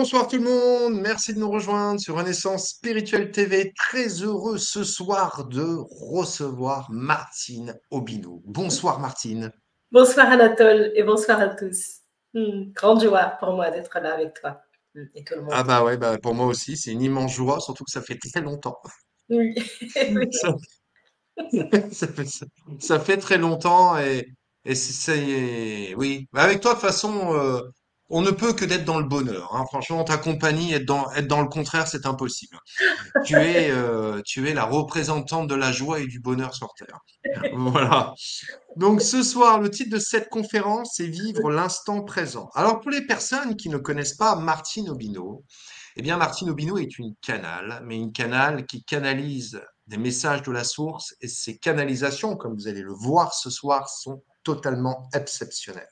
Bonsoir tout le monde, merci de nous rejoindre sur Renaissance Spirituelle TV. Très heureux ce soir de recevoir Martine Obineau. Bonsoir Martine. Bonsoir Anatole et bonsoir à tous. Grande joie pour moi d'être là avec toi et tout le Ah monde. bah ouais, bah pour moi aussi, c'est une immense joie, surtout que ça fait très longtemps. Oui, oui. Ça, ça fait, ça fait très longtemps et oui. Bah, avec toi, de toute façon, on ne peut que d'être dans le bonheur, hein. Franchement, ta compagnie, être dans le contraire, c'est impossible. Tu es la représentante de la joie et du bonheur sur Terre. Voilà. Donc ce soir, le titre de cette conférence est Vivre l'instant présent. Alors pour les personnes qui ne connaissent pas Martine Obineau, eh bien Martine Obineau est une canale, mais une canale qui canalise des messages de la source et ces canalisations, comme vous allez le voir ce soir, sont totalement exceptionnelles.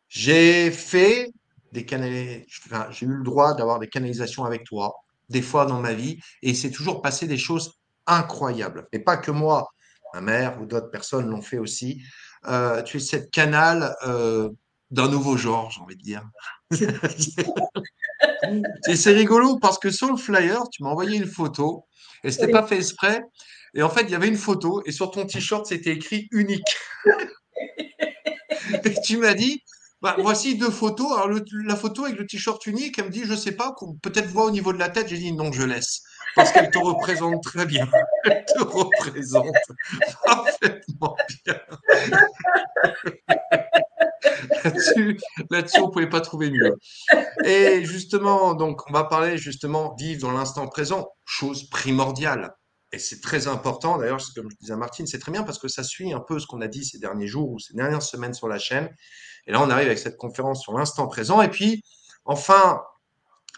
J'ai fait enfin, j'ai eu le droit d'avoir des canalisations avec toi, des fois dans ma vie, et il s'est toujours passé des choses incroyables. Et pas que moi, ma mère ou d'autres personnes l'ont fait aussi. Tu es cette canal d'un nouveau genre, j'ai envie de dire. Et c'est rigolo parce que sur le flyer, tu m'as envoyé une photo, et c'était Oui. pas fait exprès. Et en fait, il y avait une photo, et sur ton t-shirt, c'était écrit unique. Et tu m'as dit, bah, voici deux photos. Alors, la photo avec le t-shirt unique, elle me dit, je sais pas, peut-être voir au niveau de la tête. J'ai dit, non, je laisse. Parce qu'elle te représente très bien. Elle te représente parfaitement bien. Là-dessus, là-dessus, on pouvait pas trouver mieux. Et justement, donc, on va parler justement vivre dans l'instant présent, chose primordiale. Et c'est très important. D'ailleurs, comme je disais à Martine, c'est très bien parce que ça suit un peu ce qu'on a dit ces derniers jours ou ces dernières semaines sur la chaîne. Et là, on arrive avec cette conférence sur l'instant présent. Et puis, en fin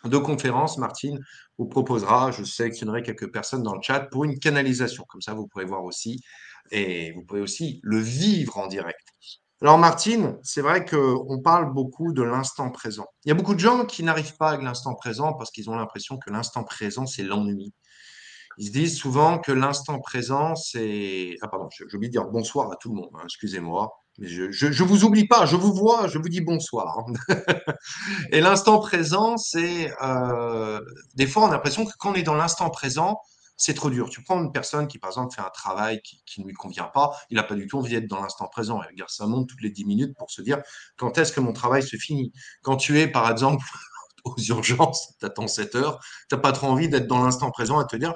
de conférence, Martine vous proposera, je sélectionnerai quelques personnes dans le chat pour une canalisation. Comme ça, vous pourrez voir aussi. Et vous pouvez aussi le vivre en direct. Alors, Martine, c'est vrai qu'on parle beaucoup de l'instant présent. Il y a beaucoup de gens qui n'arrivent pas avec l'instant présent parce qu'ils ont l'impression que l'instant présent, c'est l'ennui. Ils se disent souvent que l'instant présent, c'est... Ah pardon, j'ai oublié de dire bonsoir à tout le monde, hein, excusez-moi. Mais je vous oublie pas, je vous vois, je vous dis bonsoir, hein. Et l'instant présent, c'est... des fois, on a l'impression que quand on est dans l'instant présent, c'est trop dur. Tu prends une personne qui, par exemple, fait un travail qui ne lui convient pas, il n'a pas du tout envie d'être dans l'instant présent. Il regarde sa montre toutes les 10 minutes pour se dire quand est-ce que mon travail se finit. Quand tu es, par exemple, aux urgences, tu attends 7 heures, tu n'as pas trop envie d'être dans l'instant présent et te dire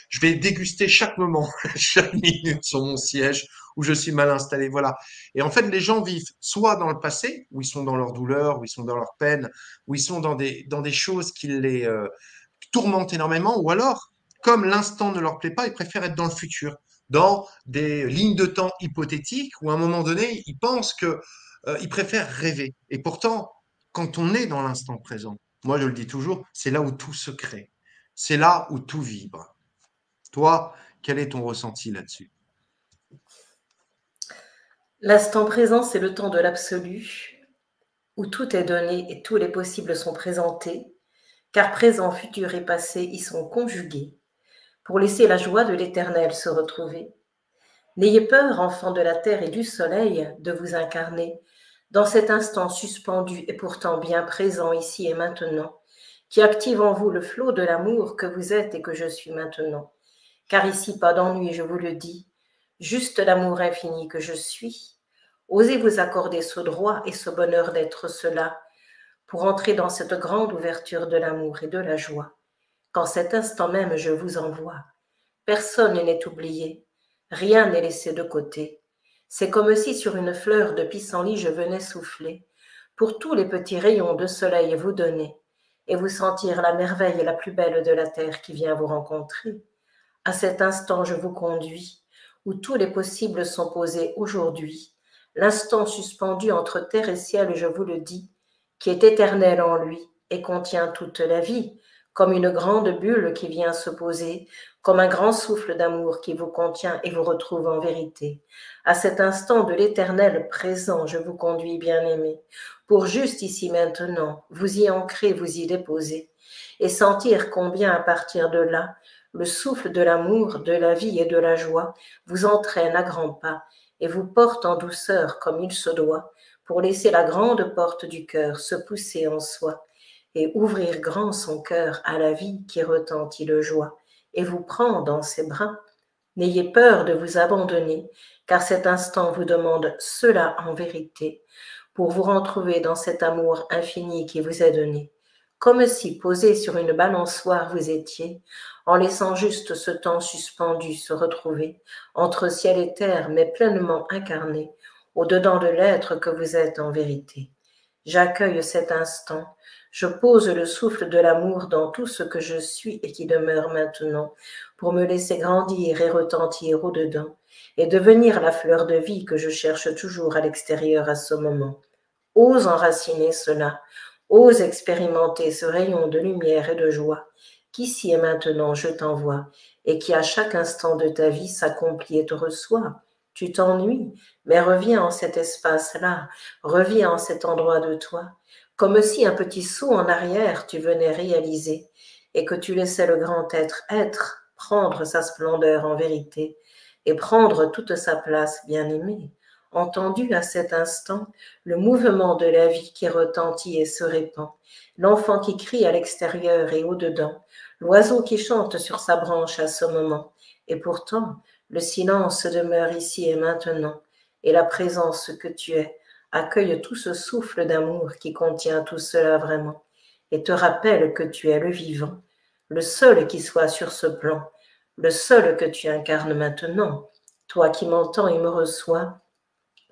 je vais déguster chaque moment, chaque minute sur mon siège où je suis mal installé. Voilà. Et en fait, les gens vivent soit dans le passé, où ils sont dans leur douleur, où ils sont dans leur peine, où ils sont dans des choses qui les tourmentent énormément, ou alors, comme l'instant ne leur plaît pas, ils préfèrent être dans le futur, dans des lignes de temps hypothétiques, où à un moment donné, ils pensent que ils préfèrent rêver. Et pourtant, quand on est dans l'instant présent, moi je le dis toujours, c'est là où tout se crée. C'est là où tout vibre. Toi, quel est ton ressenti là-dessus? L'instant présent, c'est le temps de l'absolu, où tout est donné et tous les possibles sont présentés, car présent, futur et passé y sont conjugués, pour laisser la joie de l'éternel se retrouver. N'ayez peur, enfants de la terre et du soleil, de vous incarner dans cet instant suspendu et pourtant bien présent ici et maintenant, qui active en vous le flot de l'amour que vous êtes et que je suis maintenant. Car ici, pas d'ennui, je vous le dis, juste l'amour infini que je suis. Osez vous accorder ce droit et ce bonheur d'être cela, pour entrer dans cette grande ouverture de l'amour et de la joie, qu'en cet instant même je vous envoie. Personne n'est oublié, rien n'est laissé de côté. C'est comme si sur une fleur de pissenlit je venais souffler, pour tous les petits rayons de soleil vous donner, et vous sentir la merveille la plus belle de la terre qui vient vous rencontrer. À cet instant je vous conduis, où tous les possibles sont posés aujourd'hui, l'instant suspendu entre terre et ciel, je vous le dis, qui est éternel en lui et contient toute la vie, comme une grande bulle qui vient se poser, comme un grand souffle d'amour qui vous contient et vous retrouve en vérité. À cet instant de l'éternel présent, je vous conduis, bien-aimé, pour juste ici maintenant, vous y ancrer, vous y déposer, et sentir combien à partir de là, le souffle de l'amour, de la vie et de la joie vous entraîne à grands pas et vous porte en douceur comme il se doit, pour laisser la grande porte du cœur se pousser en soi et ouvrir grand son cœur à la vie qui retentit de joie et vous prend dans ses bras. N'ayez peur de vous abandonner, car cet instant vous demande cela en vérité, pour vous retrouver dans cet amour infini qui vous est donné, comme si posé sur une balançoire vous étiez, en laissant juste ce temps suspendu se retrouver, entre ciel et terre, mais pleinement incarné, au-dedans de l'être que vous êtes en vérité. J'accueille cet instant, je pose le souffle de l'amour dans tout ce que je suis et qui demeure maintenant, pour me laisser grandir et retentir au-dedans, et devenir la fleur de vie que je cherche toujours à l'extérieur à ce moment. Ose enraciner cela, ose expérimenter ce rayon de lumière et de joie qu'ici et maintenant je t'envoie, et qui à chaque instant de ta vie s'accomplit et te reçoit. Tu t'ennuies, mais reviens en cet espace-là, reviens en cet endroit de toi, comme si un petit saut en arrière tu venais réaliser, et que tu laissais le grand être prendre sa splendeur en vérité, et prendre toute sa place, bien-aimée. Entendu à cet instant le mouvement de la vie qui retentit et se répand, l'enfant qui crie à l'extérieur et au-dedans, l'oiseau qui chante sur sa branche à ce moment, et pourtant le silence demeure ici et maintenant, et la présence que tu es accueille tout ce souffle d'amour qui contient tout cela vraiment, et te rappelle que tu es le vivant, le seul qui soit sur ce plan, le seul que tu incarnes maintenant, toi qui m'entends et me reçois.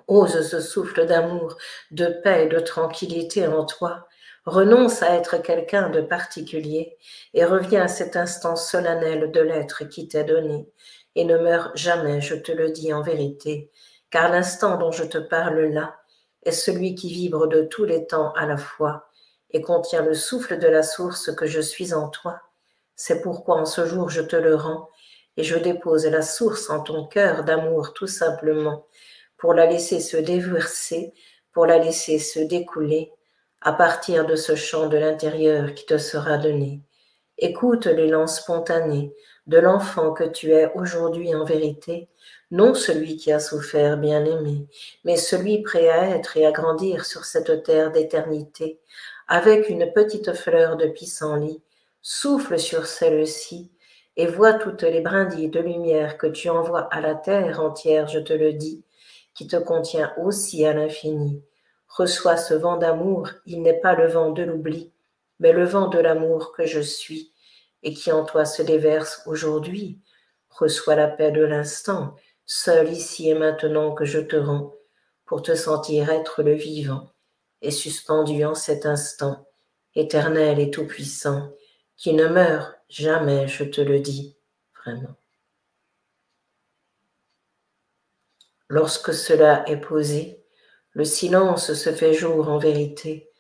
Ose ce souffle d'amour, de paix et de tranquillité en toi. Renonce à être quelqu'un de particulier et reviens à cet instant solennel de l'être qui t'est donné. Et ne meurs jamais, je te le dis en vérité, car l'instant dont je te parle là est celui qui vibre de tous les temps à la fois et contient le souffle de la source que je suis en toi. C'est pourquoi en ce jour je te le rends et je dépose la source en ton cœur d'amour tout simplement, pour la laisser se déverser, pour la laisser se découler à partir de ce chant de l'intérieur qui te sera donné. Écoute l'élan spontané de l'enfant que tu es aujourd'hui en vérité, non celui qui a souffert, bien-aimé, mais celui prêt à être et à grandir sur cette terre d'éternité, avec une petite fleur de pissenlit. Souffle sur celle-ci et vois toutes les brindilles de lumière que tu envoies à la terre entière, je te le dis, qui te contient aussi à l'infini. Reçois ce vent d'amour, il n'est pas le vent de l'oubli, mais le vent de l'amour que je suis, et qui en toi se déverse aujourd'hui. Reçois la paix de l'instant, seul ici et maintenant que je te rends, pour te sentir être le vivant, et suspendu en cet instant, éternel et tout-puissant, qui ne meurt jamais, je te le dis, vraiment. Lorsque cela est posé, le silence se fait jour en vérité.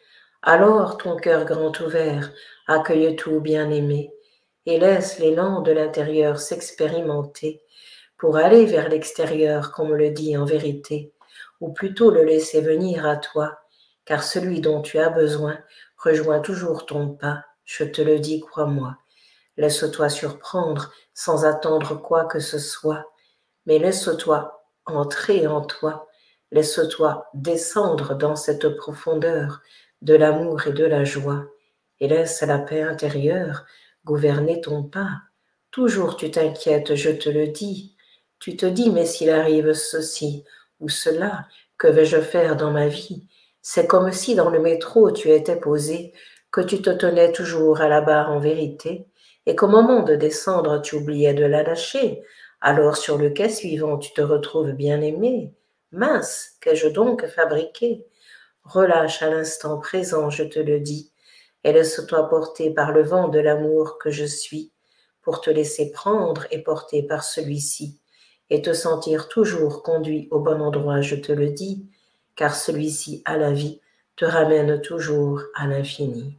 Alors ton cœur grand ouvert accueille tout bien-aimé et laisse l'élan de l'intérieur s'expérimenter pour aller vers l'extérieur, comme le dit en vérité, ou plutôt le laisser venir à toi, car celui dont tu as besoin rejoint toujours ton pas, je te le dis, crois-moi. Laisse-toi surprendre sans attendre quoi que ce soit, mais laisse-toi entrer en toi, laisse-toi descendre dans cette profondeur de l'amour et de la joie, et laisse la paix intérieure gouverner ton pas. Toujours tu t'inquiètes, je te le dis. Tu te dis, mais s'il arrive ceci ou cela, que vais-je faire dans ma vie? C'est comme si dans le métro tu étais posé, que tu te tenais toujours à la barre en vérité, et qu'au moment de descendre tu oubliais de la lâcher. Alors sur le quai suivant tu te retrouves bien aimé. Mince, qu'ai-je donc fabriqué? Relâche à l'instant présent, je te le dis, et laisse-toi porter par le vent de l'amour que je suis, pour te laisser prendre et porter par celui-ci, et te sentir toujours conduit au bon endroit, je te le dis, car celui-ci à la vie te ramène toujours à l'infini.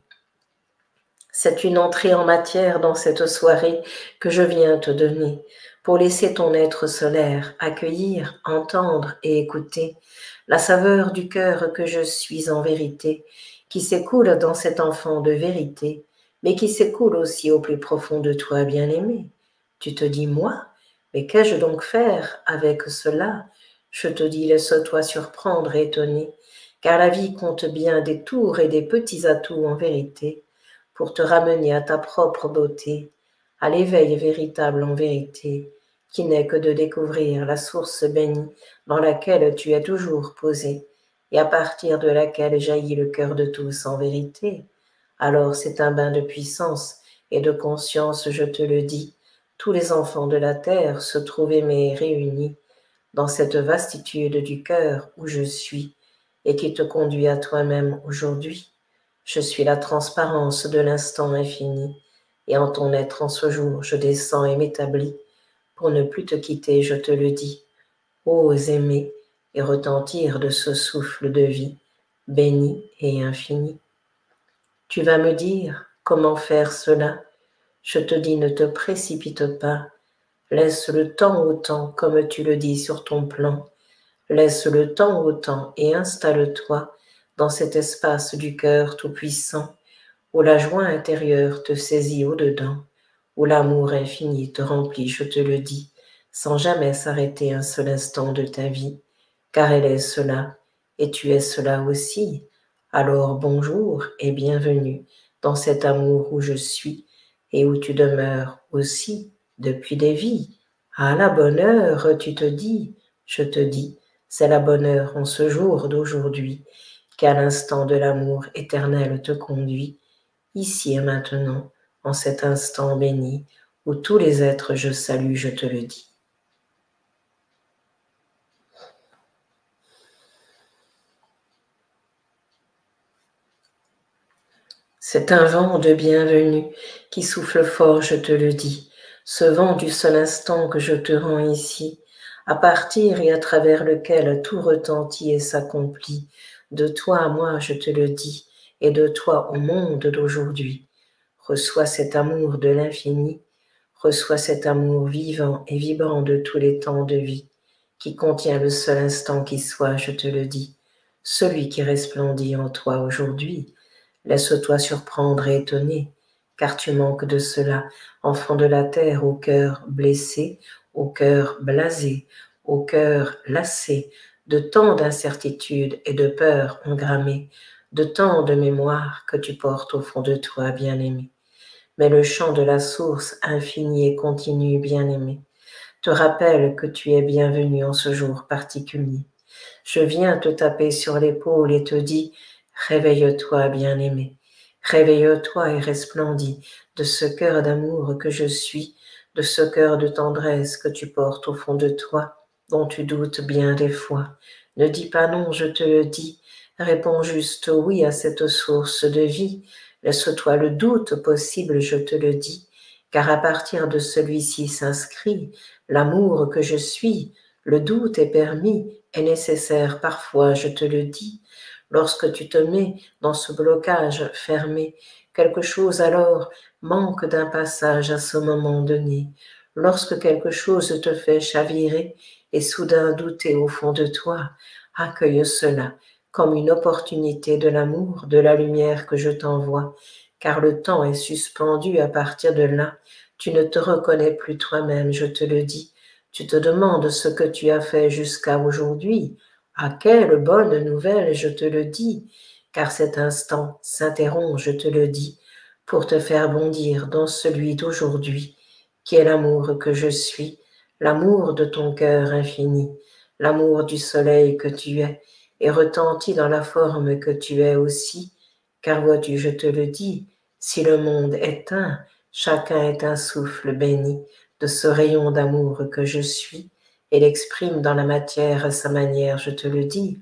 C'est une entrée en matière dans cette soirée que je viens te donner, pour laisser ton être solaire accueillir, entendre et écouter la saveur du cœur que je suis en vérité, qui s'écoule dans cet enfant de vérité, mais qui s'écoule aussi au plus profond de toi, bien-aimé. Tu te dis, moi, mais qu'ai-je donc faire avec cela? Je te dis, laisse-toi surprendre et étonner, car la vie compte bien des tours et des petits atouts en vérité, pour te ramener à ta propre beauté, à l'éveil véritable en vérité, qui n'est que de découvrir la source bénie dans laquelle tu es toujours posé, et à partir de laquelle jaillit le cœur de tous en vérité. Alors c'est un bain de puissance et de conscience, je te le dis. Tous les enfants de la terre se trouvent aimés et réunis dans cette vastitude du cœur où je suis et qui te conduit à toi-même aujourd'hui. Je suis la transparence de l'instant infini, et en ton être en ce jour, je descends et m'établis pour ne plus te quitter, je te le dis. Ose aimer et retentir de ce souffle de vie, béni et infini. Tu vas me dire comment faire cela. Je te dis, ne te précipite pas. Laisse le temps au temps, comme tu le dis sur ton plan. Laisse le temps au temps et installe-toi dans cet espace du cœur tout-puissant, où la joie intérieure te saisit au-dedans, où l'amour infini te remplit, je te le dis, sans jamais s'arrêter un seul instant de ta vie, car elle est cela, et tu es cela aussi. Alors bonjour et bienvenue dans cet amour où je suis et où tu demeures aussi depuis des vies. À la bonne heure, tu te dis, je te dis, c'est la bonne heure en ce jour d'aujourd'hui, qu'à l'instant de l'amour éternel te conduit, ici et maintenant, en cet instant béni, où tous les êtres je salue, je te le dis. C'est un vent de bienvenue qui souffle fort, je te le dis, ce vent du seul instant que je te rends ici, à partir et à travers lequel tout retentit et s'accomplit, de toi à moi, je te le dis, et de toi au monde d'aujourd'hui. Reçois cet amour de l'infini, reçois cet amour vivant et vibrant de tous les temps de vie, qui contient le seul instant qui soit, je te le dis, celui qui resplendit en toi aujourd'hui. Laisse-toi surprendre et étonner, car tu manques de cela, enfant de la terre au cœur blessé, au cœur blasé, au cœur lassé, de tant d'incertitudes et de peurs engrammées, de tant de mémoires que tu portes au fond de toi, bien-aimé. Mais le chant de la source infinie et continue, bien-aimé, te rappelle que tu es bienvenu en ce jour particulier. Je viens te taper sur l'épaule et te dis, réveille-toi, bien-aimé, réveille-toi et resplendis de ce cœur d'amour que je suis, de ce cœur de tendresse que tu portes au fond de toi, dont tu doutes bien des fois. Ne dis pas non, je te le dis, réponds juste oui à cette source de vie, laisse-toi le doute possible, je te le dis, car à partir de celui-ci s'inscrit l'amour que je suis. Le doute est permis, est nécessaire parfois, je te le dis. Lorsque tu te mets dans ce blocage fermé, quelque chose alors manque d'un passage à ce moment donné. Lorsque quelque chose te fait chavirer et soudain douter au fond de toi, accueille cela comme une opportunité de l'amour, de la lumière que je t'envoie, car le temps est suspendu à partir de là. Tu ne te reconnais plus toi-même, je te le dis. Tu te demandes ce que tu as fait jusqu'à aujourd'hui. Ah, quelle bonne nouvelle, je te le dis, car cet instant s'interrompt, je te le dis, pour te faire bondir dans celui d'aujourd'hui, qui est l'amour que je suis, l'amour de ton cœur infini, l'amour du soleil que tu es, et retentit dans la forme que tu es aussi, car vois-tu, je te le dis, si le monde est un, chacun est un souffle béni de ce rayon d'amour que je suis, et l'exprime dans la matière à sa manière, je te le dis.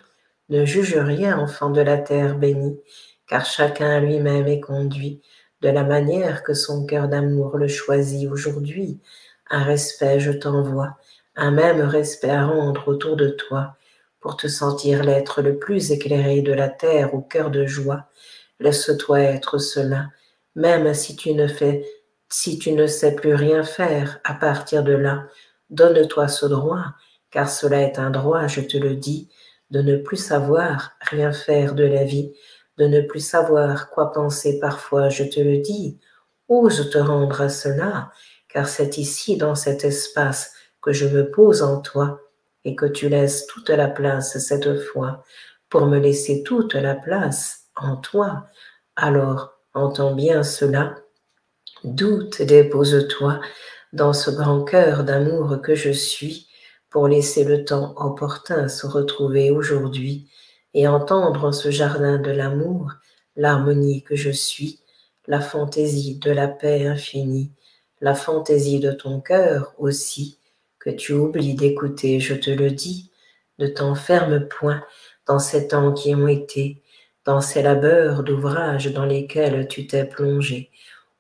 Ne juge rien, enfant de la terre bénie, car chacun lui-même est conduit de la manière que son cœur d'amour le choisit aujourd'hui. Un respect je t'envoie, un même respect à rendre autour de toi, pour te sentir l'être le plus éclairé de la terre au cœur de joie. Laisse-toi être cela, même si tu ne sais plus rien faire à partir de là. Donne-toi ce droit, car cela est un droit, je te le dis, de ne plus savoir rien faire de la vie, de ne plus savoir quoi penser parfois, je te le dis. Ose te rendre à cela, car c'est ici, dans cet espace, que je me pose en toi, et que tu laisses toute la place cette fois, pour me laisser toute la place en toi. Alors, Entends bien cela. Doute, dépose-toi dans ce grand cœur d'amour que je suis, pour laisser le temps opportun se retrouver aujourd'hui et entendre en ce jardin de l'amour l'harmonie que je suis, la fantaisie de la paix infinie, la fantaisie de ton cœur aussi, que tu oublies d'écouter, je te le dis. Ne t'enferme point dans ces temps qui ont été, dans ces labeurs d'ouvrage dans lesquels tu t'es plongé.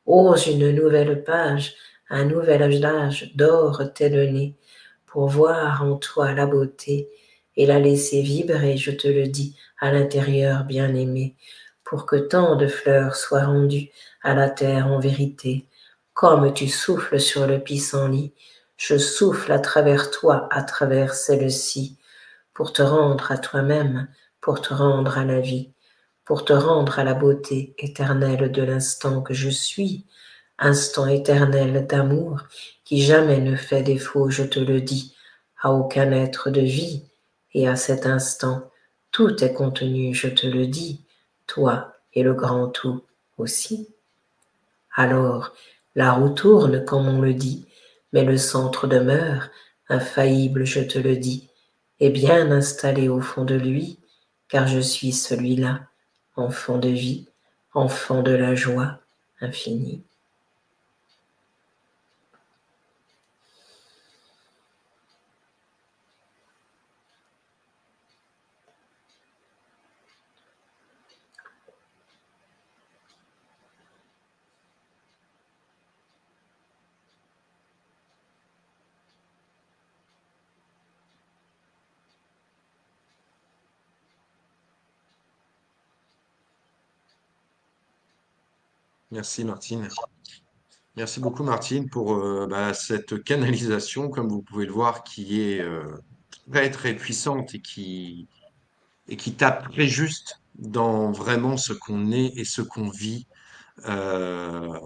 Ose une nouvelle page, un nouvel âge d'or t'est donné, pour voir en toi la beauté et la laisser vibrer, je te le dis, à l'intérieur bien-aimé, pour que tant de fleurs soient rendues à la terre en vérité. Comme tu souffles sur le pissenlit, je souffle à travers toi, à travers celle-ci, pour te rendre à toi-même, pour te rendre à la vie, pour te rendre à la beauté éternelle de l'instant que je suis, instant éternel d'amour qui jamais ne fait défaut, je te le dis, à aucun être de vie, et à cet instant, tout est contenu, je te le dis, toi et le grand tout aussi. Alors, la roue tourne comme on le dit, mais le centre demeure, infaillible, je te le dis, et bien installé au fond de lui, car je suis celui-là, enfant de vie, enfant de la joie infinie. Merci Martine. Merci beaucoup Martine pour cette canalisation, comme vous pouvez le voir, qui est très très puissante et qui tape très juste dans vraiment ce qu'on est et ce qu'on vit. Euh,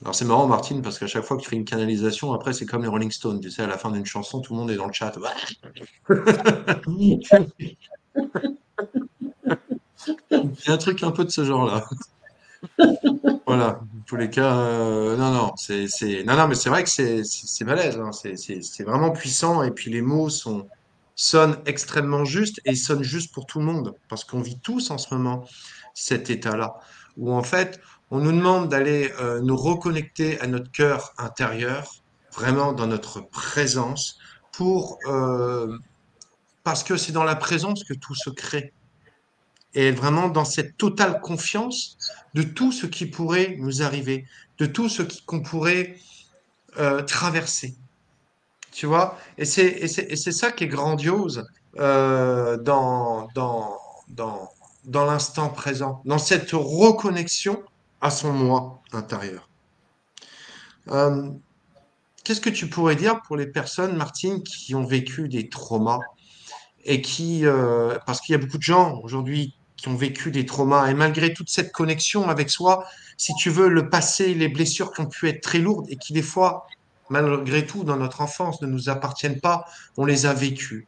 alors c'est marrant Martine parce qu'à chaque fois que tu fais une canalisation, après c'est comme les Rolling Stones, tu sais, à la fin d'une chanson, tout le monde est dans le chat. Il y a un truc un peu de ce genre-là. Voilà, en tous les cas, non, non, non, non, mais c'est vrai que c'est balèze, hein, c'est vraiment puissant, et puis les mots sonnent extrêmement justes, et ils sonnent justes pour tout le monde, parce qu'on vit tous en ce moment cet état-là, où en fait, on nous demande d'aller nous reconnecter à notre cœur intérieur, vraiment dans notre présence, parce que c'est dans la présence que tout se crée et être vraiment dans cette totale confiance de tout ce qui pourrait nous arriver, de tout qu'on pourrait traverser. Tu vois? Et c'est ça qui est grandiose dans, dans l'instant présent, dans cette reconnexion à son moi intérieur. Euh, Qu'est-ce que tu pourrais dire pour les personnes, Martine, qui ont vécu des traumas et parce qu'il y a beaucoup de gens aujourd'hui qui ont vécu des traumas et malgré toute cette connexion avec soi, si tu veux, le passé, les blessures qui ont pu être très lourdes et qui des fois, malgré tout, dans notre enfance, ne nous appartiennent pas, on les a vécues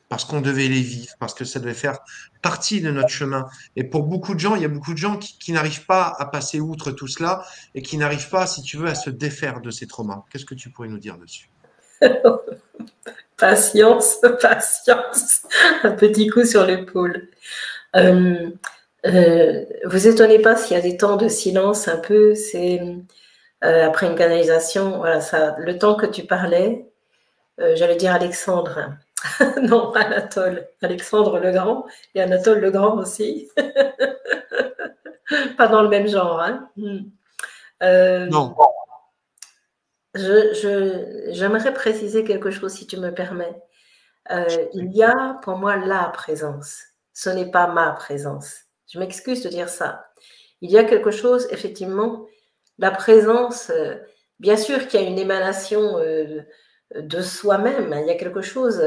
parce qu'on devait les vivre, parce que ça devait faire partie de notre chemin. Et pour beaucoup de gens, il y a beaucoup de gens qui n'arrivent pas à passer outre tout cela et qui n'arrivent pas, si tu veux, à se défaire de ces traumas. Qu'est-ce que tu pourrais nous dire dessus? Patience, patience. Un petit coup sur l'épaule. Vous étonnez pas s'il y a des temps de silence un peu. C'est après une canalisation. Voilà, ça. Le temps que tu parlais, j'allais dire Alexandre. Non, Anatole. Alexandre le Grand et Anatole le Grand aussi. Pas dans le même genre. Hein. Non. J'aimerais préciser quelque chose, si tu me permets. Il y a pour moi la présence. Ce n'est pas ma présence. Je m'excuse de dire ça. Il y a quelque chose, effectivement, la présence, bien sûr qu'il y a une émanation de soi-même. Il y a quelque chose,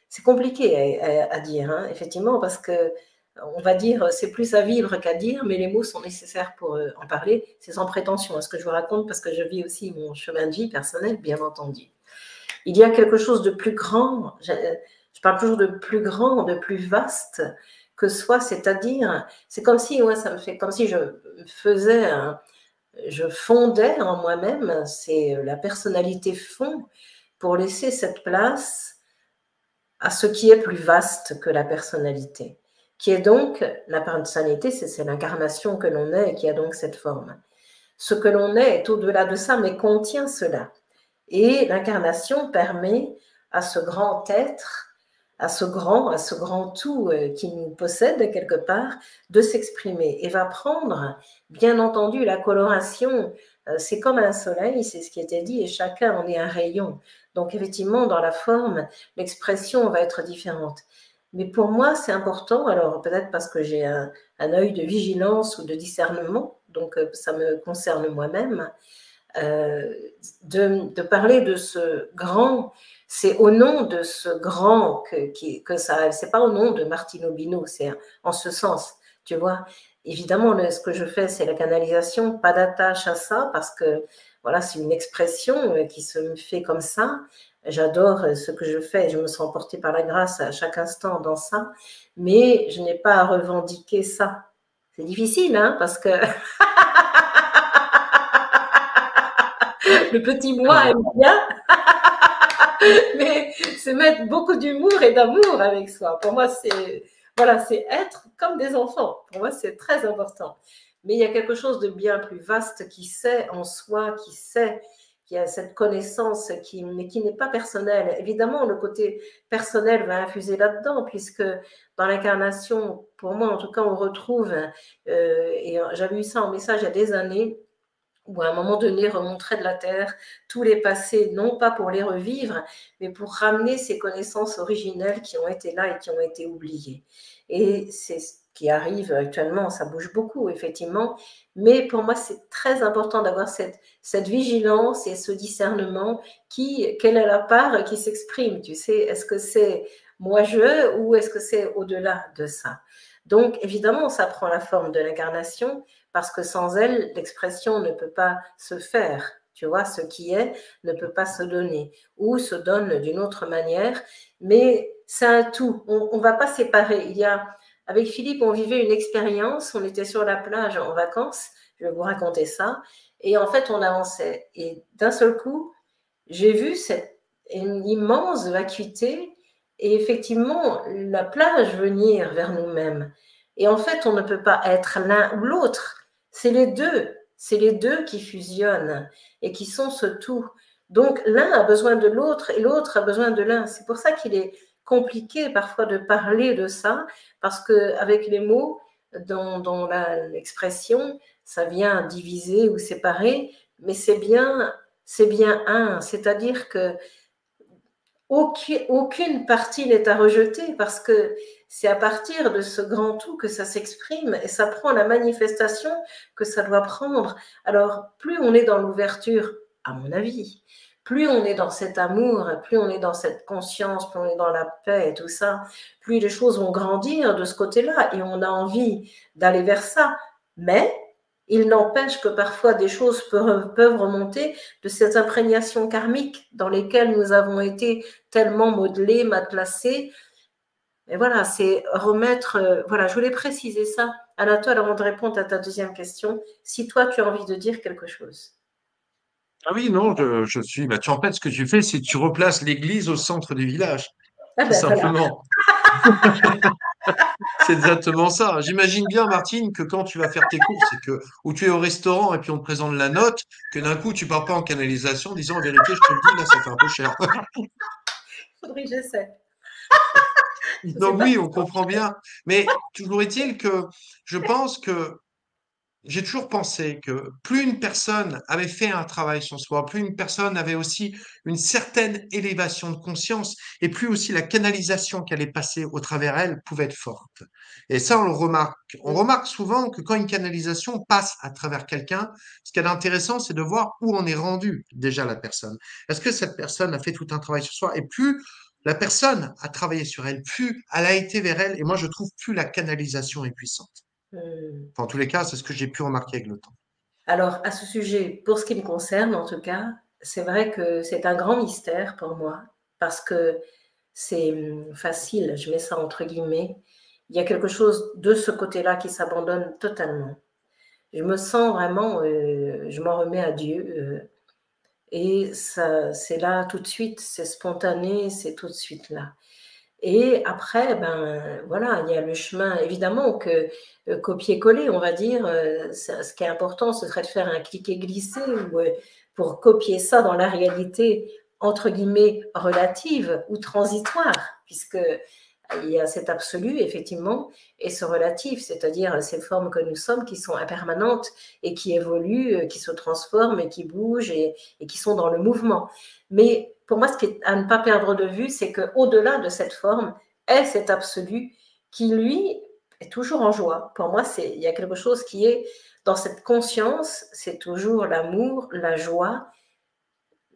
c'est compliqué à dire, hein, effectivement, parce que on va dire c'est plus à vivre qu'à dire, mais les mots sont nécessaires pour en parler. C'est sans prétention à ce que je vous raconte, parce que je vis aussi mon chemin de vie personnel, bien entendu. Il y a quelque chose de plus grand, je parle toujours de plus grand, de plus vaste que soi, c'est-à-dire, c'est comme si, ouais, ça me fait comme si je fondais en moi-même, c'est la personnalité fond pour laisser cette place à ce qui est plus vaste que la personnalité, qui est donc la personnalité, c'est l'incarnation que l'on est et qui a donc cette forme. Ce que l'on est au-delà de ça, mais contient cela. Et l'incarnation permet à ce grand être, à ce grand tout qui nous possède quelque part, de s'exprimer et va prendre, bien entendu, la coloration. C'est comme un soleil, c'est ce qui était dit, et chacun en est un rayon. Donc effectivement, dans la forme, l'expression va être différente. Mais pour moi, c'est important, alors peut-être parce que j'ai un œil de vigilance ou de discernement, donc ça me concerne moi-même, de parler de ce grand, c'est au nom de ce grand que ça, c'est pas au nom de Martino Bino, c'est en ce sens, tu vois. Évidemment, ce que je fais, c'est la canalisation, pas d'attache à ça, parce que voilà, c'est une expression qui se fait comme ça. J'adore ce que je fais, je me sens portée par la grâce à chaque instant dans ça, mais je n'ai pas à revendiquer ça. C'est difficile, hein, parce que le petit moi aime bien, mais c'est mettre beaucoup d'humour et d'amour avec soi. Pour moi, c'est voilà, c'est être comme des enfants. Pour moi, c'est très important. Mais il y a quelque chose de bien plus vaste qui sait en soi, qui a cette connaissance, mais qui n'est pas personnelle. Évidemment, le côté personnel va infuser là-dedans, puisque dans l'incarnation, pour moi en tout cas, on retrouve, et j'avais eu ça en message il y a des années, où à un moment donné remonterait de la terre tous les passés, non pas pour les revivre, mais pour ramener ces connaissances originelles qui ont été là et qui ont été oubliées. Et c'est ce qui arrive actuellement, ça bouge beaucoup, effectivement, mais pour moi, c'est très important d'avoir cette vigilance et ce discernement quelle est la part qui s'exprime, tu sais, est-ce que c'est moi-je ou est-ce que c'est au-delà de ça? Donc, évidemment, ça prend la forme de l'incarnation, parce que sans elle, l'expression ne peut pas se faire. Tu vois, ce qui est ne peut pas se donner ou se donne d'une autre manière, mais c'est un tout. On ne va pas séparer. Avec Philippe, on vivait une expérience. On était sur la plage en vacances. Je vais vous raconter ça. Et en fait, on avançait. Et d'un seul coup, j'ai vu une immense vacuité et effectivement la plage venir vers nous-mêmes. Et en fait, on ne peut pas être l'un ou l'autre. C'est les deux. C'est les deux qui fusionnent et qui sont ce tout. Donc l'un a besoin de l'autre et l'autre a besoin de l'un. C'est pour ça qu'il est compliqué parfois de parler de ça, parce qu'avec les mots, dans l'expression, ça vient diviser ou séparer, mais c'est bien un. C'est-à-dire que aucune partie n'est à rejeter, parce que c'est à partir de ce grand tout que ça s'exprime et ça prend la manifestation que ça doit prendre. Alors, plus on est dans l'ouverture, à mon avis, plus on est dans cet amour, plus on est dans cette conscience, plus on est dans la paix et tout ça, plus les choses vont grandir de ce côté-là et on a envie d'aller vers ça. Mais il n'empêche que parfois des choses peuvent remonter de cette imprégnation karmique dans lesquelles nous avons été tellement modelés, matelassés. Et voilà, c'est remettre. Voilà, je voulais préciser ça. Anatole, avant de répondre à ta deuxième question, si toi tu as envie de dire quelque chose. Ah oui, non, je suis. Bah, en fait, ce que tu fais, c'est que tu replaces l'église au centre du village, Ah tout ben voilà. simplement. C'est exactement ça. J'imagine bien, Martine, que quand tu vas faire tes courses et que, ou tu es au restaurant et puis on te présente la note, que d'un coup tu pars pas en canalisation en disant en vérité, je te le dis, là, ça fait un peu cher. Faudrait que j'essaie. Je sais Donc pas. oui, on comprend bien. Mais toujours est-il que je pense que j'ai toujours pensé que plus une personne avait fait un travail sur soi, plus une personne avait aussi une certaine élévation de conscience et plus aussi la canalisation qui allait passer au travers elle pouvait être forte. Et ça, on le remarque. On remarque souvent que quand une canalisation passe à travers quelqu'un, ce qui est intéressant, c'est de voir où on est rendu déjà la personne. Est-ce que cette personne a fait tout un travail sur soi et plus la personne a travaillé sur elle, plus elle a été vers elle, et moi je trouve plus la canalisation est puissante. Hmm. Enfin, en tous les cas, c'est ce que j'ai pu remarquer avec le temps. Alors, à ce sujet, pour ce qui me concerne en tout cas, c'est vrai que c'est un grand mystère pour moi, parce que c'est facile, je mets ça entre guillemets, il y a quelque chose de ce côté-là qui s'abandonne totalement. Je me sens vraiment, je m'en remets à Dieu. Et ça, c'est là tout de suite, c'est spontané, c'est tout de suite là. Et après, ben voilà, il y a le chemin, évidemment, que copier-coller, on va dire. Ce qui est important, ce serait de faire un cliquer-glisser pour copier ça dans la réalité, entre guillemets, relative ou transitoire, puisque il y a cet absolu, effectivement, et ce relatif, c'est-à-dire ces formes que nous sommes qui sont impermanentes et qui évoluent, qui se transforment et qui bougent et qui sont dans le mouvement. Mais pour moi, ce qui est à ne pas perdre de vue, c'est qu'au-delà de cette forme est cet absolu qui, lui, est toujours en joie. Pour moi, il y a quelque chose qui est dans cette conscience, c'est toujours l'amour, la joie,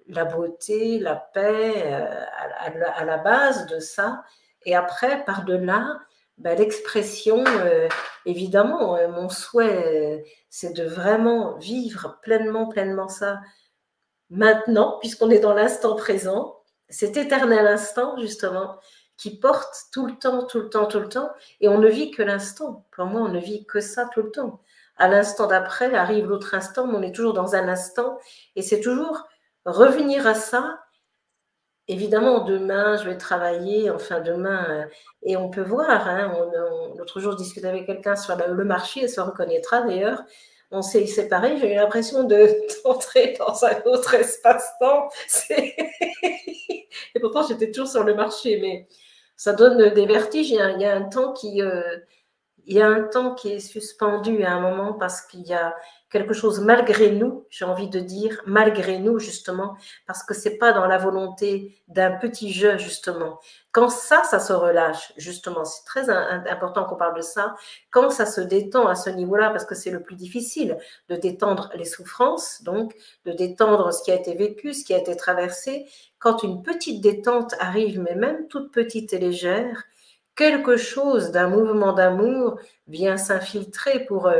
la beauté, la paix à la base de ça. Et après, par-delà, ben, l'expression, évidemment, mon souhait, c'est de vraiment vivre pleinement, pleinement ça maintenant, puisqu'on est dans l'instant présent, cet éternel instant, justement, qui porte tout le temps, tout le temps, tout le temps, et on ne vit que l'instant. Pour moi, on ne vit que ça tout le temps. À l'instant d'après, arrive l'autre instant, mais on est toujours dans un instant, et c'est toujours revenir à ça. Évidemment, demain, je vais travailler, enfin demain, et on peut voir, hein, l'autre jour, je discutais avec quelqu'un sur le marché, elle se reconnaîtra d'ailleurs, on s'est séparés, j'ai eu l'impression d'entrer dans un autre espace-temps, et pourtant j'étais toujours sur le marché, mais ça donne des vertiges, il y a un temps qui est suspendu à un moment parce qu'il y a quelque chose malgré nous, j'ai envie de dire, malgré nous justement, parce que c'est pas dans la volonté d'un petit jeu justement. Quand ça se relâche justement, c'est très important qu'on parle de ça, quand ça se détend à ce niveau-là, parce que c'est le plus difficile de détendre les souffrances, donc de détendre ce qui a été vécu, ce qui a été traversé, quand une petite détente arrive, mais même toute petite et légère, quelque chose d'un mouvement d'amour vient s'infiltrer pour,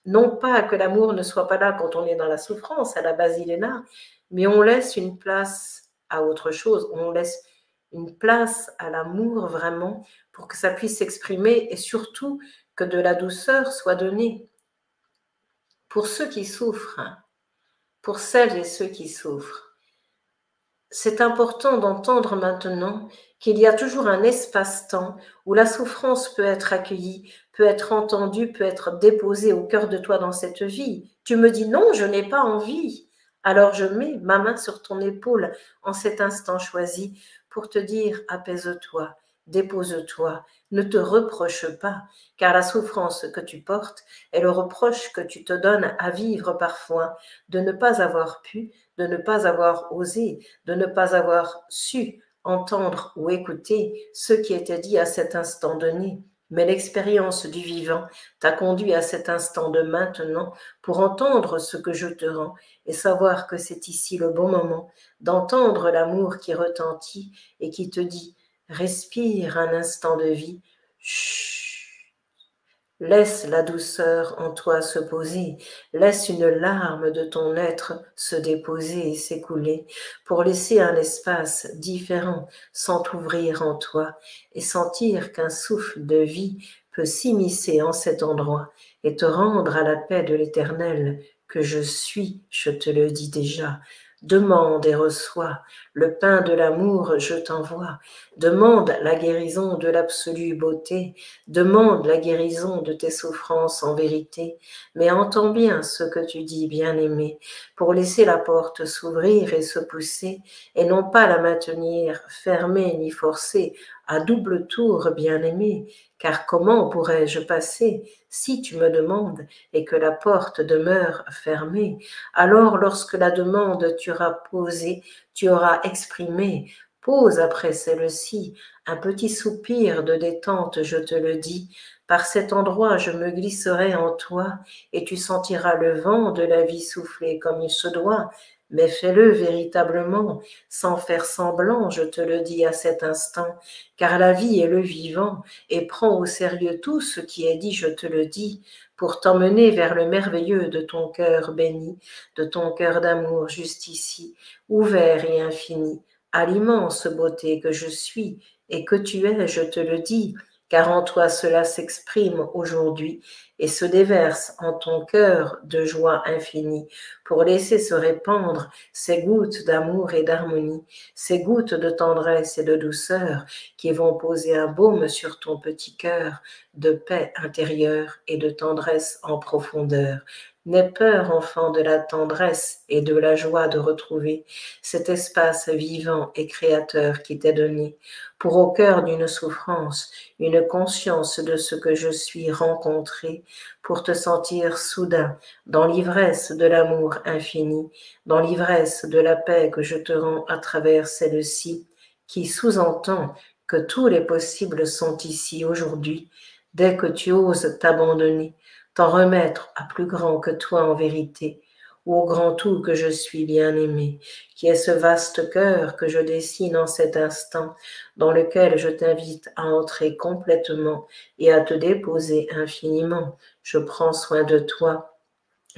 non pas que l'amour ne soit pas là quand on est dans la souffrance, à la base il est là, mais on laisse une place à autre chose, on laisse une place à l'amour vraiment pour que ça puisse s'exprimer et surtout que de la douceur soit donnée pour ceux qui souffrent, pour celles et ceux qui souffrent. C'est important d'entendre maintenant qu'il y a toujours un espace-temps où la souffrance peut être accueillie, peut être entendue, peut être déposée au cœur de toi dans cette vie. Tu me dis non, je n'ai pas envie. Alors je mets ma main sur ton épaule en cet instant choisi pour te dire apaise-toi, dépose-toi, ne te reproche pas, car la souffrance que tu portes est le reproche que tu te donnes à vivre parfois de ne pas avoir pu, de ne pas avoir osé, de ne pas avoir su entendre ou écouter ce qui était dit à cet instant donné. Mais l'expérience du vivant t'a conduit à cet instant de maintenant pour entendre ce que je te rends et savoir que c'est ici le bon moment d'entendre l'amour qui retentit et qui te dit « Respire un instant de vie, chut. Laisse la douceur en toi se poser, laisse une larme de ton être se déposer et s'écouler pour laisser un espace différent s'entr'ouvrir en toi et sentir qu'un souffle de vie peut s'immiscer en cet endroit et te rendre à la paix de l'Éternel que je suis, je te le dis déjà. Demande et reçois, le pain de l'amour je t'envoie. Demande la guérison de l'absolue beauté, demande la guérison de tes souffrances en vérité, mais entends bien ce que tu dis, bien-aimé, pour laisser la porte s'ouvrir et se pousser, et non pas la maintenir fermée ni forcée, à double tour, bien-aimé, car comment pourrais-je passer si tu me demandes et que la porte demeure fermée? Alors lorsque la demande tu auras posée, tu auras exprimé, pose après celle-ci un petit soupir de détente, je te le dis. Par cet endroit, je me glisserai en toi et tu sentiras le vent de la vie souffler comme il se doit. Mais fais-le véritablement, sans faire semblant, je te le dis à cet instant, car la vie est le vivant et prends au sérieux tout ce qui est dit, je te le dis, pour t'emmener vers le merveilleux de ton cœur béni, de ton cœur d'amour juste ici, ouvert et infini, à l'immense beauté que je suis et que tu es, je te le dis, car en toi cela s'exprime aujourd'hui et se déverse en ton cœur de joie infinie, pour laisser se répandre ces gouttes d'amour et d'harmonie, ces gouttes de tendresse et de douceur qui vont poser un baume sur ton petit cœur de paix intérieure et de tendresse en profondeur. N'aie peur, enfant, de la tendresse et de la joie de retrouver cet espace vivant et créateur qui t'est donné, pour au cœur d'une souffrance, une conscience de ce que je suis rencontré, pour te sentir soudain dans l'ivresse de l'amour infini, dans l'ivresse de la paix que je te rends à travers celle-ci, qui sous-entend que tous les possibles sont ici aujourd'hui, dès que tu oses t'abandonner, t'en remettre à plus grand que toi en vérité, ou au grand tout que je suis bien-aimé, qui est ce vaste cœur que je dessine en cet instant, dans lequel je t'invite à entrer complètement et à te déposer infiniment. Je prends soin de toi,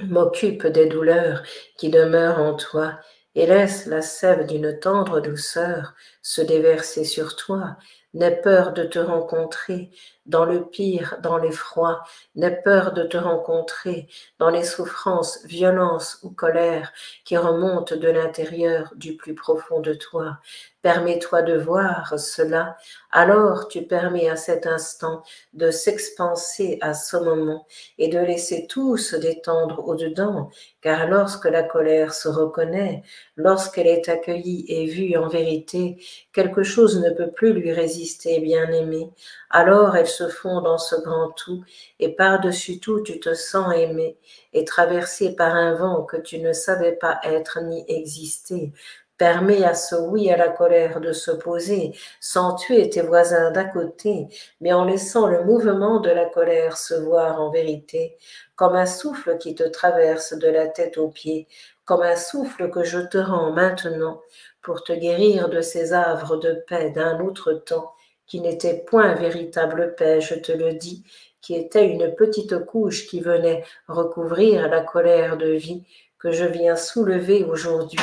m'occupe des douleurs qui demeurent en toi, et laisse la sève d'une tendre douceur se déverser sur toi. N'aie peur de te rencontrer dans le pire, dans l'effroi. N'aie peur de te rencontrer dans les souffrances, violences ou colères qui remontent de l'intérieur du plus profond de toi. Permets-toi de voir cela, alors tu permets à cet instant de s'expanser à ce moment et de laisser tout se détendre au-dedans, car lorsque la colère se reconnaît, lorsqu'elle est accueillie et vue en vérité, quelque chose ne peut plus lui résister, bien-aimé. Alors elle se fond dans ce grand tout, et par-dessus tout tu te sens aimé, et traversé par un vent que tu ne savais pas être ni exister. Permets à ce oui à la colère de se poser, sans tuer tes voisins d'à côté, mais en laissant le mouvement de la colère se voir en vérité, comme un souffle qui te traverse de la tête aux pieds, comme un souffle que je te rends maintenant pour te guérir de ces havres de paix d'un autre temps, qui n'étaient point véritable paix, je te le dis, qui était une petite couche qui venait recouvrir la colère de vie que je viens soulever aujourd'hui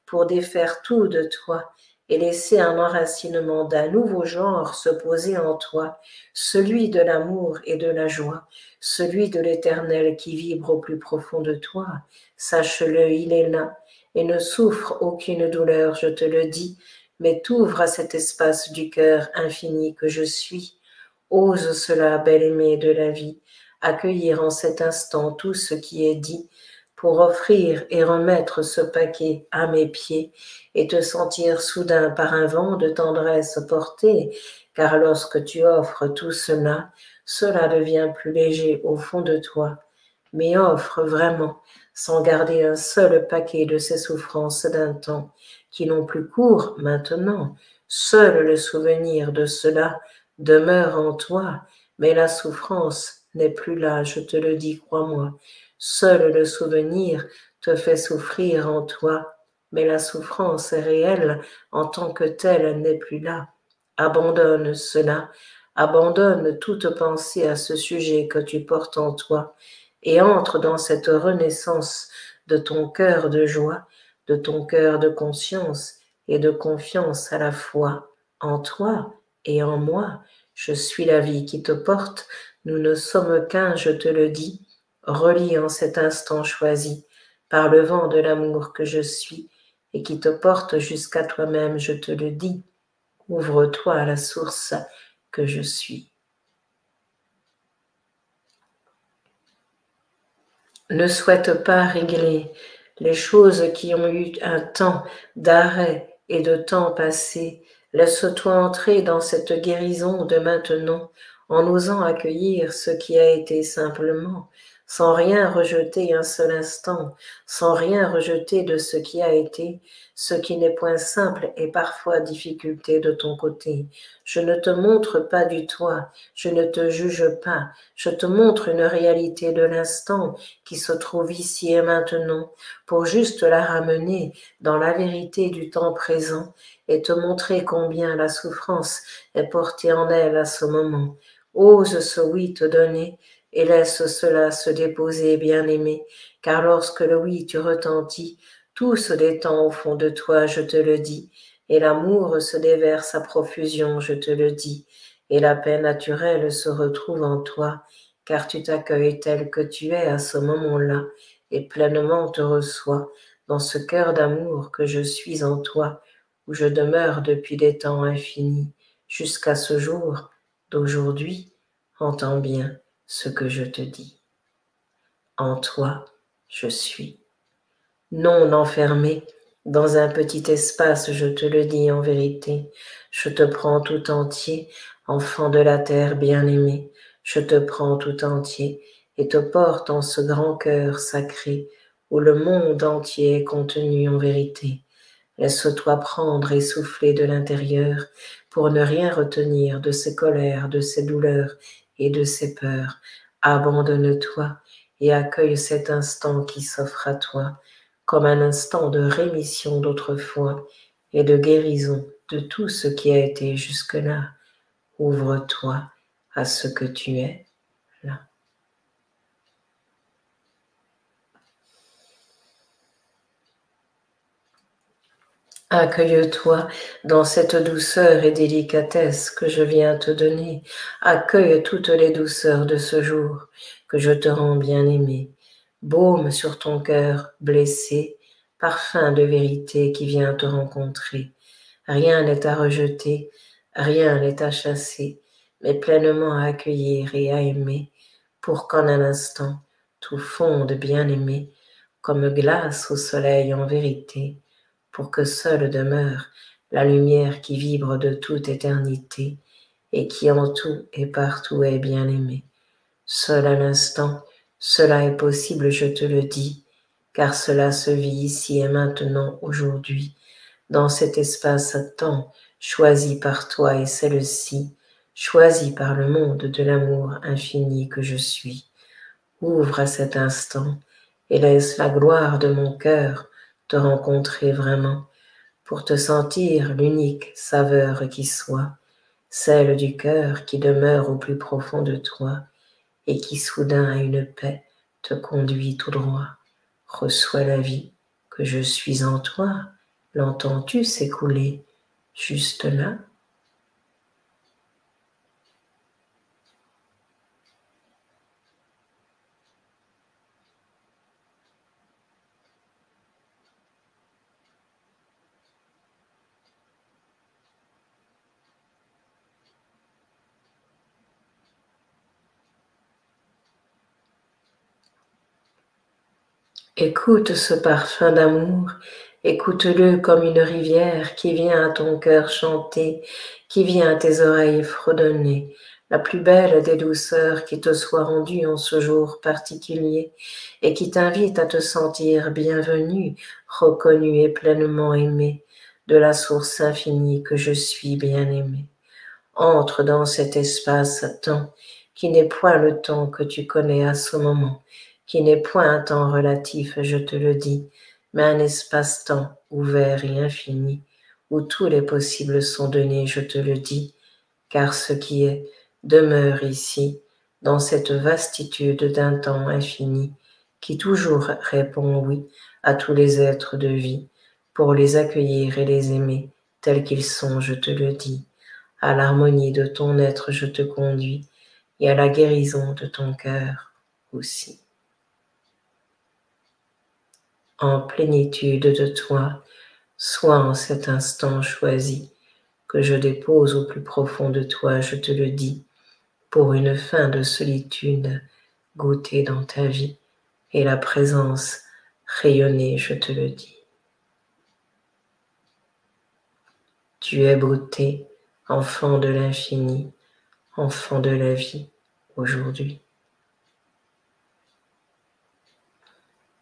pour défaire tout de toi et laisser un enracinement d'un nouveau genre se poser en toi, celui de l'amour et de la joie, celui de l'Éternel qui vibre au plus profond de toi. Sache-le, il est là, et ne souffre aucune douleur, je te le dis, mais t'ouvre à cet espace du cœur infini que je suis. Ose cela, bel-aimé de la vie, accueillir en cet instant tout ce qui est dit, pour offrir et remettre ce paquet à mes pieds et te sentir soudain par un vent de tendresse porté, car lorsque tu offres tout cela, cela devient plus léger au fond de toi. Mais offre vraiment, sans garder un seul paquet de ces souffrances d'un temps, qui n'ont plus cours maintenant. Seul le souvenir de cela demeure en toi, mais la souffrance n'est plus là, je te le dis, crois-moi. Seul le souvenir te fait souffrir en toi, mais la souffrance est réelle en tant que telle n'est plus là. Abandonne cela, abandonne toute pensée à ce sujet que tu portes en toi et entre dans cette renaissance de ton cœur de joie, de ton cœur de conscience et de confiance à la fois en toi et en moi. Je suis la vie qui te porte, nous ne sommes qu'un, je te le dis, relie en cet instant choisi par le vent de l'amour que je suis et qui te porte jusqu'à toi-même, je te le dis. Ouvre-toi à la source que je suis. Ne souhaite pas régler les choses qui ont eu un temps d'arrêt et de temps passé. Laisse-toi entrer dans cette guérison de maintenant en osant accueillir ce qui a été simplement, sans rien rejeter un seul instant, sans rien rejeter de ce qui a été, ce qui n'est point simple et parfois difficulté de ton côté. Je ne te montre pas du toi, je ne te juge pas, je te montre une réalité de l'instant qui se trouve ici et maintenant, pour juste la ramener dans la vérité du temps présent et te montrer combien la souffrance est portée en elle à ce moment. Ose ce oui te donner et laisse cela se déposer, bien-aimé, car lorsque le oui tu retentis, tout se détend au fond de toi, je te le dis, et l'amour se déverse à profusion, je te le dis, et la paix naturelle se retrouve en toi, car tu t'accueilles tel que tu es à ce moment-là, et pleinement te reçois dans ce cœur d'amour que je suis en toi, où je demeure depuis des temps infinis, jusqu'à ce jour d'aujourd'hui. Entends bien ce que je te dis. En toi, je suis. Non enfermé dans un petit espace, je te le dis en vérité. Je te prends tout entier, enfant de la terre bien-aimé. Je te prends tout entier et te porte en ce grand cœur sacré où le monde entier est contenu en vérité. Laisse-toi prendre et souffler de l'intérieur pour ne rien retenir de ses colères, de ses douleurs et de ses peurs. Abandonne-toi et accueille cet instant qui s'offre à toi comme un instant de rémission d'autrefois et de guérison de tout ce qui a été jusque-là. Ouvre-toi à ce que tu es là. Accueille-toi dans cette douceur et délicatesse que je viens te donner. Accueille toutes les douceurs de ce jour que je te rends bien-aimé. Baume sur ton cœur blessé, parfum de vérité qui vient te rencontrer. Rien n'est à rejeter, rien n'est à chasser, mais pleinement à accueillir et à aimer, pour qu'en un instant tout fonde bien-aimé, comme glace au soleil en vérité, pour que seule demeure la lumière qui vibre de toute éternité et qui en tout et partout est bien-aimé. Seul à l'instant, cela est possible, je te le dis, car cela se vit ici et maintenant, aujourd'hui, dans cet espace-temps choisi par toi et celle-ci, choisi par le monde de l'amour infini que je suis. Ouvre à cet instant et laisse la gloire de mon cœur te rencontrer vraiment pour te sentir l'unique saveur qui soit, celle du cœur qui demeure au plus profond de toi et qui soudain à une paix te conduit tout droit. Reçois la vie que je suis en toi. L'entends-tu s'écouler juste là? Écoute ce parfum d'amour, écoute-le comme une rivière qui vient à ton cœur chanter, qui vient à tes oreilles fredonner, la plus belle des douceurs qui te soit rendue en ce jour particulier et qui t'invite à te sentir bienvenue, reconnue et pleinement aimée de la source infinie que je suis bien-aimée. Entre dans cet espace-temps qui n'est point le temps que tu connais à ce moment, qui n'est point un temps relatif, je te le dis, mais un espace-temps ouvert et infini, où tous les possibles sont donnés, je te le dis, car ce qui est demeure ici, dans cette vastitude d'un temps infini, qui toujours répond oui à tous les êtres de vie, pour les accueillir et les aimer tels qu'ils sont, je te le dis. À l'harmonie de ton être je te conduis, et à la guérison de ton cœur aussi. En plénitude de toi, sois en cet instant choisi, que je dépose au plus profond de toi, je te le dis, pour une fin de solitude goûter dans ta vie, et la présence rayonner, je te le dis. Tu es beauté, enfant de l'infini, enfant de la vie, aujourd'hui.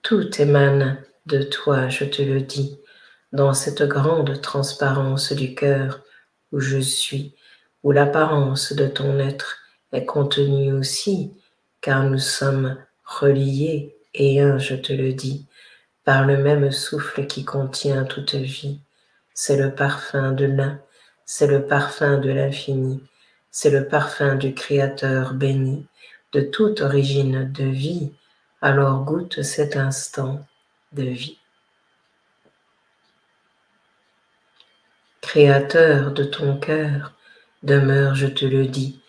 Tout émane de toi, je te le dis, dans cette grande transparence du cœur où je suis, où l'apparence de ton être est contenue aussi, car nous sommes reliés et un, je te le dis, par le même souffle qui contient toute vie. C'est le parfum de l'un, c'est le parfum de l'infini, c'est le parfum du Créateur béni, de toute origine de vie. Alors goûte cet instant de vie. Créateur de ton cœur, demeure, je te le dis,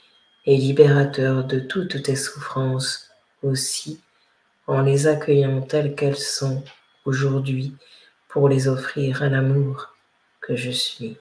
et libérateur de toutes tes souffrances aussi, en les accueillant telles qu'elles sont aujourd'hui, pour les offrir à l'amour que je suis.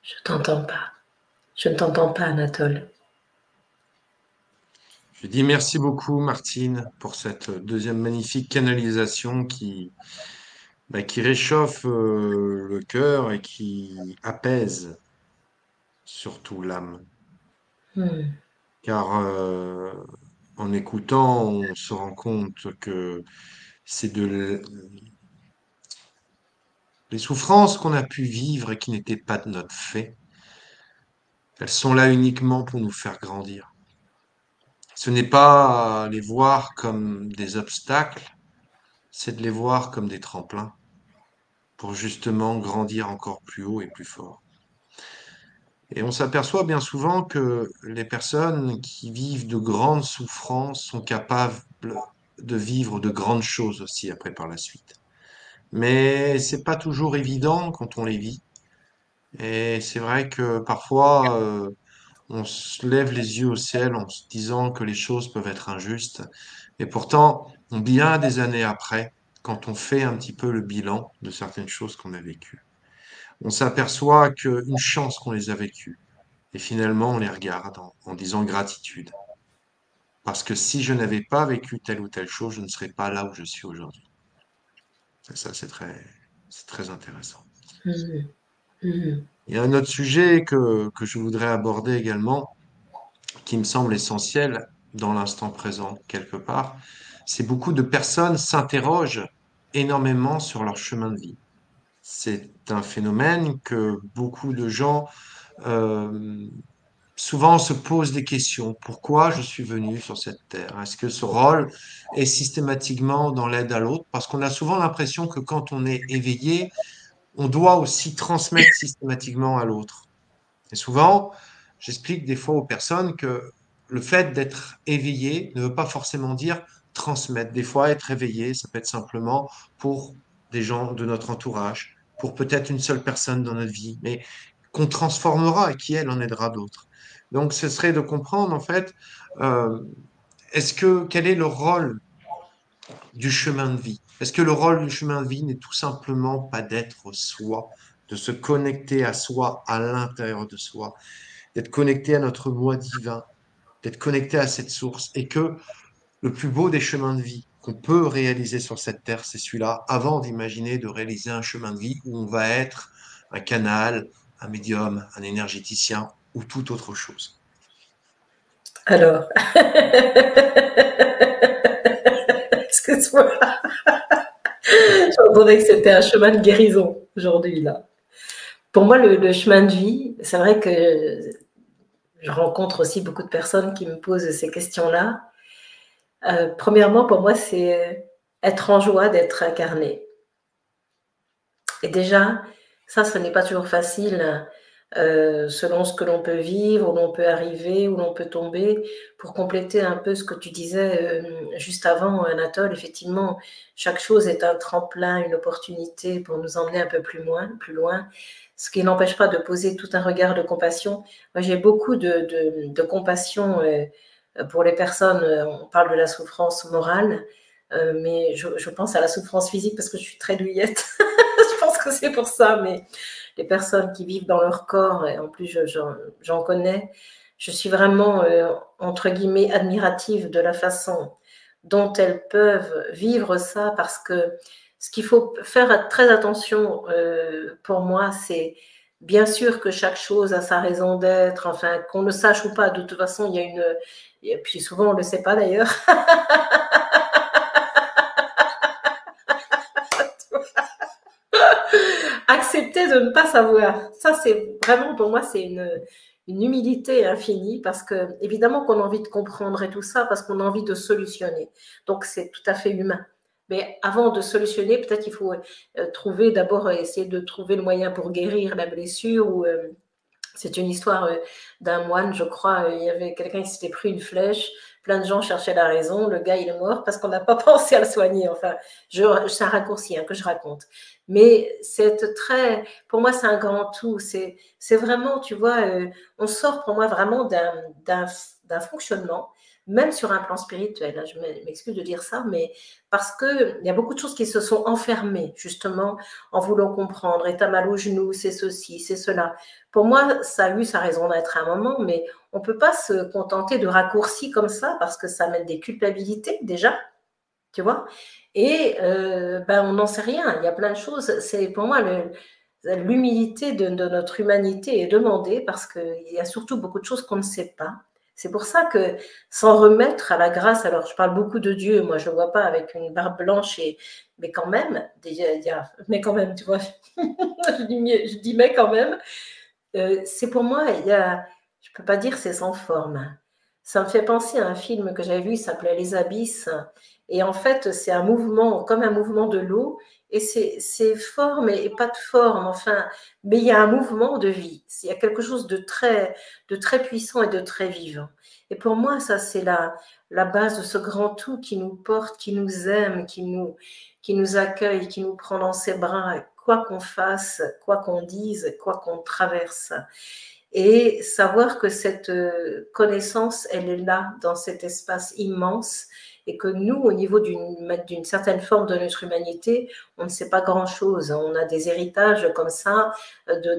Je t'entends pas. Je ne t'entends pas, Anatole. Je dis merci beaucoup, Martine, pour cette deuxième magnifique canalisation qui réchauffe le cœur et qui apaise surtout l'âme. Car en écoutant, on se rend compte que c'est les souffrances qu'on a pu vivre et qui n'étaient pas de notre fait. Elles sont là uniquement pour nous faire grandir. Ce n'est pas les voir comme des obstacles, c'est de les voir comme des tremplins pour justement grandir encore plus haut et plus fort. Et on s'aperçoit bien souvent que les personnes qui vivent de grandes souffrances sont capables de vivre de grandes choses aussi après par la suite. Mais c'est pas toujours évident quand on les vit. Et c'est vrai que parfois, on se lève les yeux au ciel en se disant que les choses peuvent être injustes. Et pourtant, bien des années après, quand on fait un petit peu le bilan de certaines choses qu'on a vécues, on s'aperçoit qu'une chance qu'on les a vécues. Et finalement, on les regarde en disant gratitude. Parce que si je n'avais pas vécu telle ou telle chose, je ne serais pas là où je suis aujourd'hui. Et ça, c'est très intéressant. Mmh. Mmh. Il y a un autre sujet que je voudrais aborder également, qui me semble essentiel dans l'instant présent, quelque part. C'est beaucoup de personnes s'interrogent énormément sur leur chemin de vie. C'est un phénomène que beaucoup de gens euh, souvent on se pose des questions. Pourquoi je suis venu sur cette terre? Est-ce que ce rôle est systématiquement dans l'aide à l'autre? Parce qu'on a souvent l'impression que quand on est éveillé, on doit aussi transmettre systématiquement à l'autre. Et souvent, j'explique des fois aux personnes que le fait d'être éveillé ne veut pas forcément dire transmettre. Des fois, être éveillé, ça peut être simplement pour des gens de notre entourage, pour peut-être une seule personne dans notre vie, mais qu'on transformera et qui, elle, en aidera d'autres. Donc, ce serait de comprendre, en fait, euh, quel est le rôle du chemin de vie? Est-ce que le rôle du chemin de vie n'est tout simplement pas d'être soi, de se connecter à soi, à l'intérieur de soi, d'être connecté à notre moi divin, d'être connecté à cette source, et que le plus beau des chemins de vie qu'on peut réaliser sur cette terre, c'est celui-là, avant d'imaginer de réaliser un chemin de vie où on va être un canal, un médium, un énergéticien ou toute autre chose. Alors, excuse-moi, j'entendais que c'était un chemin de guérison aujourd'hui, là. Pour moi, le chemin de vie, c'est vrai que je rencontre aussi beaucoup de personnes qui me posent ces questions-là. Premièrement, pour moi, c'est être en joie d'être incarné. Et déjà, ça, ce n'est pas toujours facile, selon ce que l'on peut vivre, où l'on peut arriver, où l'on peut tomber. Pour compléter un peu ce que tu disais juste avant, Anatole, effectivement, chaque chose est un tremplin, une opportunité pour nous emmener un peu plus loin, ce qui n'empêche pas de poser tout un regard de compassion. Moi, j'ai beaucoup de compassion pour les personnes, on parle de la souffrance morale, mais je pense à la souffrance physique parce que je suis très douillette. Je pense que c'est pour ça, mais les personnes qui vivent dans leur corps, et en plus j'en connais, je suis vraiment, entre guillemets, admirative de la façon dont elles peuvent vivre ça, parce que ce qu'il faut faire très attention pour moi, c'est Bien sûr que chaque chose a sa raison d'être, enfin, qu'on le sache ou pas, de toute façon, il y a une... Et puis souvent, on ne le sait pas d'ailleurs. Accepter de ne pas savoir. Ça, c'est vraiment, pour moi, c'est une humilité infinie parce que, évidemment, qu'on a envie de comprendre et tout ça, parce qu'on a envie de solutionner. Donc, c'est tout à fait humain. Mais avant de solutionner, peut-être il faut trouver, d'abord, essayer de trouver le moyen pour guérir la blessure ou c'est une histoire d'un moine, je crois. Il y avait quelqu'un qui s'était pris une flèche. Plein de gens cherchaient la raison. Le gars, il est mort parce qu'on n'a pas pensé à le soigner. Enfin, c'est un raccourci que je raconte. Mais c'est très, pour moi, c'est un grand tout. C'est vraiment, tu vois, on sort pour moi vraiment d'un fonctionnement, même sur un plan spirituel. Je m'excuse de dire ça, mais parce qu'il y a beaucoup de choses qui se sont enfermées, justement, en voulant comprendre. Et t'as mal au genou, c'est ceci, c'est cela. Pour moi, ça a eu sa raison d'être à un moment, mais on ne peut pas se contenter de raccourcis comme ça parce que ça mène des culpabilités déjà, tu vois. Et on n'en sait rien. Il y a plein de choses. C'est pour moi l'humilité de notre humanité est demandée parce qu'il y a surtout beaucoup de choses qu'on ne sait pas. C'est pour ça que s'en remettre à la grâce, alors je parle beaucoup de Dieu, moi je ne le vois pas avec une barbe blanche, mais quand même, mais quand même, tu vois, je dis mais quand même, c'est pour moi, je ne peux pas dire c'est sans forme. Ça me fait penser à un film que j'avais vu, il s'appelait Les Abysses. Et en fait, c'est un mouvement, comme un mouvement de l'eau. Et c'est forme et pas de forme, enfin, mais il y a un mouvement de vie. Il y a quelque chose de très puissant et de très vivant. Et pour moi, ça, c'est la base de ce grand tout qui nous porte, qui nous aime, qui nous accueille, qui nous prend dans ses bras, quoi qu'on fasse, quoi qu'on dise, quoi qu'on traverse. Et savoir que cette connaissance, elle est là, dans cet espace immense, et que nous, au niveau d'une certaine forme de notre humanité, on ne sait pas grand-chose. On a des héritages comme ça,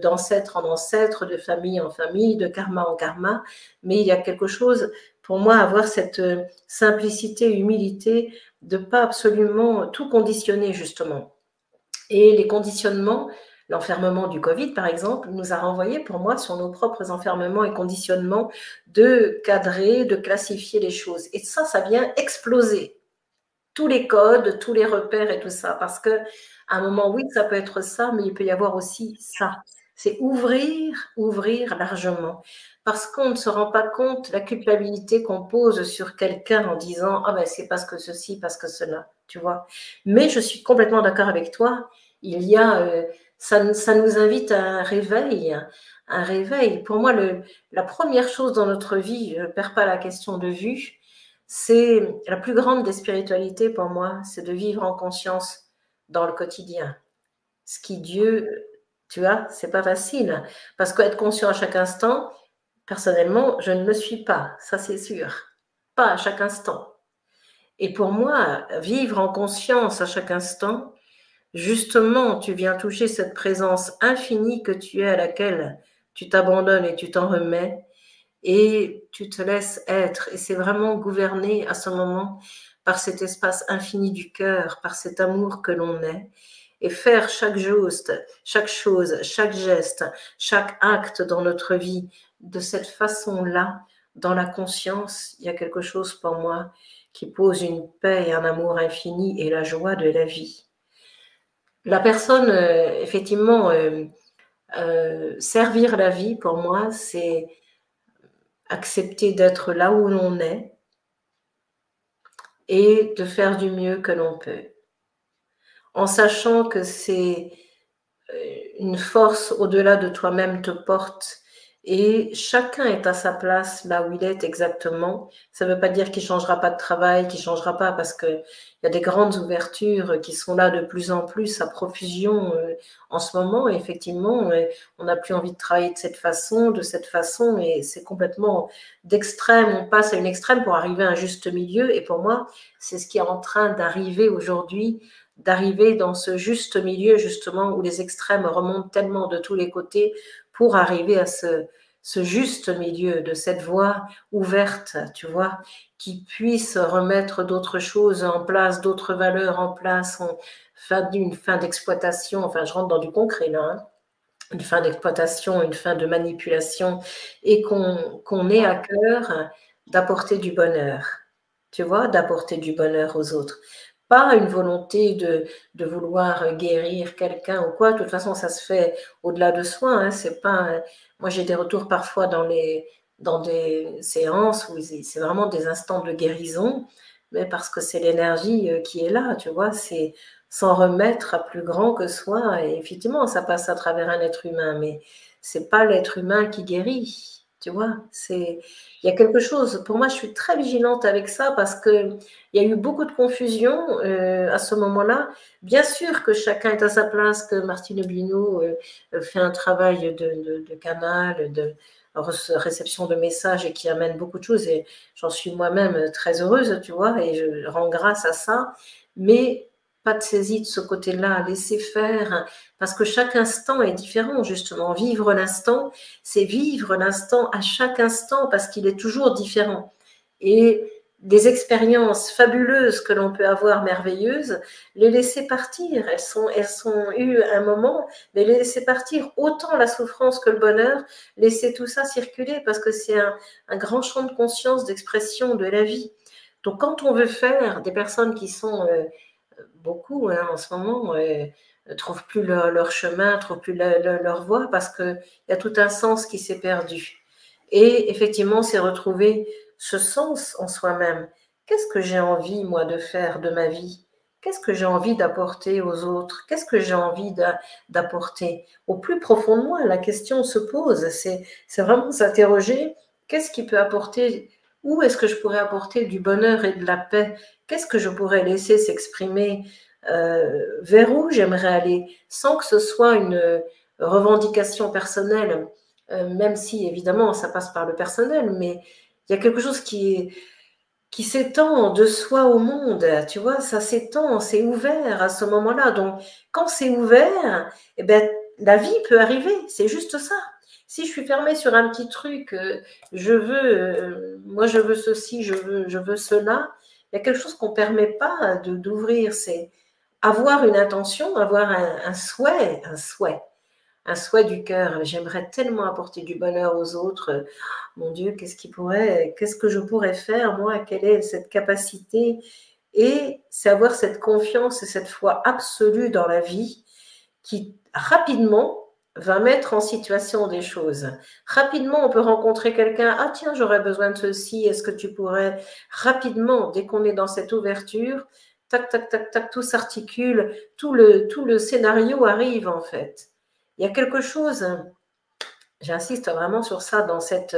d'ancêtre en ancêtre, de famille en famille, de karma en karma, mais il y a quelque chose, pour moi, avoir cette simplicité, humilité, de pas absolument tout conditionner, justement. Et les conditionnements, l'enfermement du Covid, par exemple, nous a renvoyé, pour moi, sur nos propres enfermements et conditionnements de cadrer, de classifier les choses. Et ça vient exploser tous les codes, tous les repères et tout ça. Parce qu'à un moment, oui, ça peut être ça, mais il peut y avoir aussi ça. C'est ouvrir largement. Parce qu'on ne se rend pas compte de la culpabilité qu'on pose sur quelqu'un en disant « Ah ben c'est parce que ceci, parce que cela », tu vois. Mais je suis complètement d'accord avec toi. Il y a, ça nous invite à un réveil. Un réveil. Pour moi, la première chose dans notre vie, je ne perds pas la question de vue, c'est la plus grande des spiritualités pour moi, c'est de vivre en conscience dans le quotidien. Ce qui Dieu, tu vois, c'est pas facile. Parce qu'être conscient à chaque instant, personnellement, je ne le suis pas, ça c'est sûr. Pas à chaque instant. Et pour moi, vivre en conscience à chaque instant, justement, tu viens toucher cette présence infinie que tu es, à laquelle tu t'abandonnes et tu t'en remets, et tu te laisses être. Et c'est vraiment gouverné à ce moment par cet espace infini du cœur, par cet amour que l'on est, et faire chaque chose, chaque geste, chaque acte dans notre vie de cette façon-là, dans la conscience. Il y a quelque chose pour moi qui pose une paix et un amour infini et la joie de la vie. La personne, effectivement, servir la vie, pour moi, c'est accepter d'être là où l'on est et de faire du mieux que l'on peut, en sachant que c'est une force au-delà de toi-même te porte, et chacun est à sa place là où il est exactement. Ça ne veut pas dire qu'il ne changera pas de travail, qu'il ne changera pas, parce qu'il y a des grandes ouvertures qui sont là de plus en plus à profusion en ce moment. Et effectivement, on n'a plus envie de travailler de cette façon, et c'est complètement d'extrême. On passe à une extrême pour arriver à un juste milieu. Et pour moi, c'est ce qui est en train d'arriver aujourd'hui, d'arriver dans ce juste milieu, justement, où les extrêmes remontent tellement de tous les côtés, pour arriver à ce juste milieu, de cette voie ouverte, tu vois, qui puisse remettre d'autres choses en place, d'autres valeurs en place, d'une fin d'exploitation. Enfin, je rentre dans du concret là, hein. une fin d'exploitation, une fin de manipulation, et qu'on ait à cœur d'apporter du bonheur, tu vois, d'apporter du bonheur aux autres. Pas une volonté de vouloir guérir quelqu'un ou quoi. De toute façon, ça se fait au-delà de soi. Hein. C'est pas. Moi, j'ai des retours parfois dans des séances où c'est vraiment des instants de guérison, mais parce que c'est l'énergie qui est là, tu vois. C'est s'en remettre à plus grand que soi. Et effectivement, ça passe à travers un être humain, mais c'est pas l'être humain qui guérit. Tu vois, il y a quelque chose. Pour moi, je suis très vigilante avec ça parce que il y a eu beaucoup de confusion à ce moment-là. Bien sûr que chacun est à sa place, que Martine Obino fait un travail de canal, de réception de messages et qui amène beaucoup de choses. Et j'en suis moi-même très heureuse, tu vois, et je rends grâce à ça. Mais pas de saisie de ce côté-là, laisser faire, parce que chaque instant est différent, justement. Vivre l'instant, c'est vivre l'instant à chaque instant, parce qu'il est toujours différent. Et des expériences fabuleuses que l'on peut avoir, merveilleuses, les laisser partir. Elles sont eu un moment, mais les laisser partir, autant la souffrance que le bonheur, laisser tout ça circuler, parce que c'est un grand champ de conscience, d'expression de la vie. Donc, quand on veut faire, des personnes qui sont beaucoup hein, en ce moment ne trouvent plus leur chemin, ne trouvent plus leur voie parce qu'il y a tout un sens qui s'est perdu. Et effectivement, c'est retrouver ce sens en soi-même. Qu'est-ce que j'ai envie, moi, de faire de ma vie? Qu'est-ce que j'ai envie d'apporter aux autres? Qu'est-ce que j'ai envie d'apporter? Au plus profond de moi, la question se pose. C'est vraiment s'interroger, qu'est-ce qui peut apporter, où est-ce que je pourrais apporter du bonheur et de la paix? Qu'est-ce que je pourrais laisser s'exprimer? Vers où j'aimerais aller, sans que ce soit une revendication personnelle, même si évidemment ça passe par le personnel, mais il y a quelque chose qui s'étend de soi au monde, tu vois, ça s'étend, c'est ouvert à ce moment-là. Donc, quand c'est ouvert, eh ben, la vie peut arriver, c'est juste ça. Si je suis fermée sur un petit truc, moi je veux ceci, je veux cela, il y a quelque chose qu'on ne permet pas d'ouvrir, c'est avoir une intention, avoir un souhait du cœur. J'aimerais tellement apporter du bonheur aux autres. Mon Dieu, qu'est-ce que je pourrais faire, moi? Quelle est cette capacité? Et c'est avoir cette confiance et cette foi absolue dans la vie qui, rapidement, va mettre en situation des choses. Rapidement, on peut rencontrer quelqu'un. Ah tiens, j'aurais besoin de ceci. Est-ce que tu pourrais? Rapidement, dès qu'on est dans cette ouverture, tac, tac, tac, tac, tout s'articule, tout le scénario arrive en fait. Il y a quelque chose, j'insiste vraiment sur ça, dans cet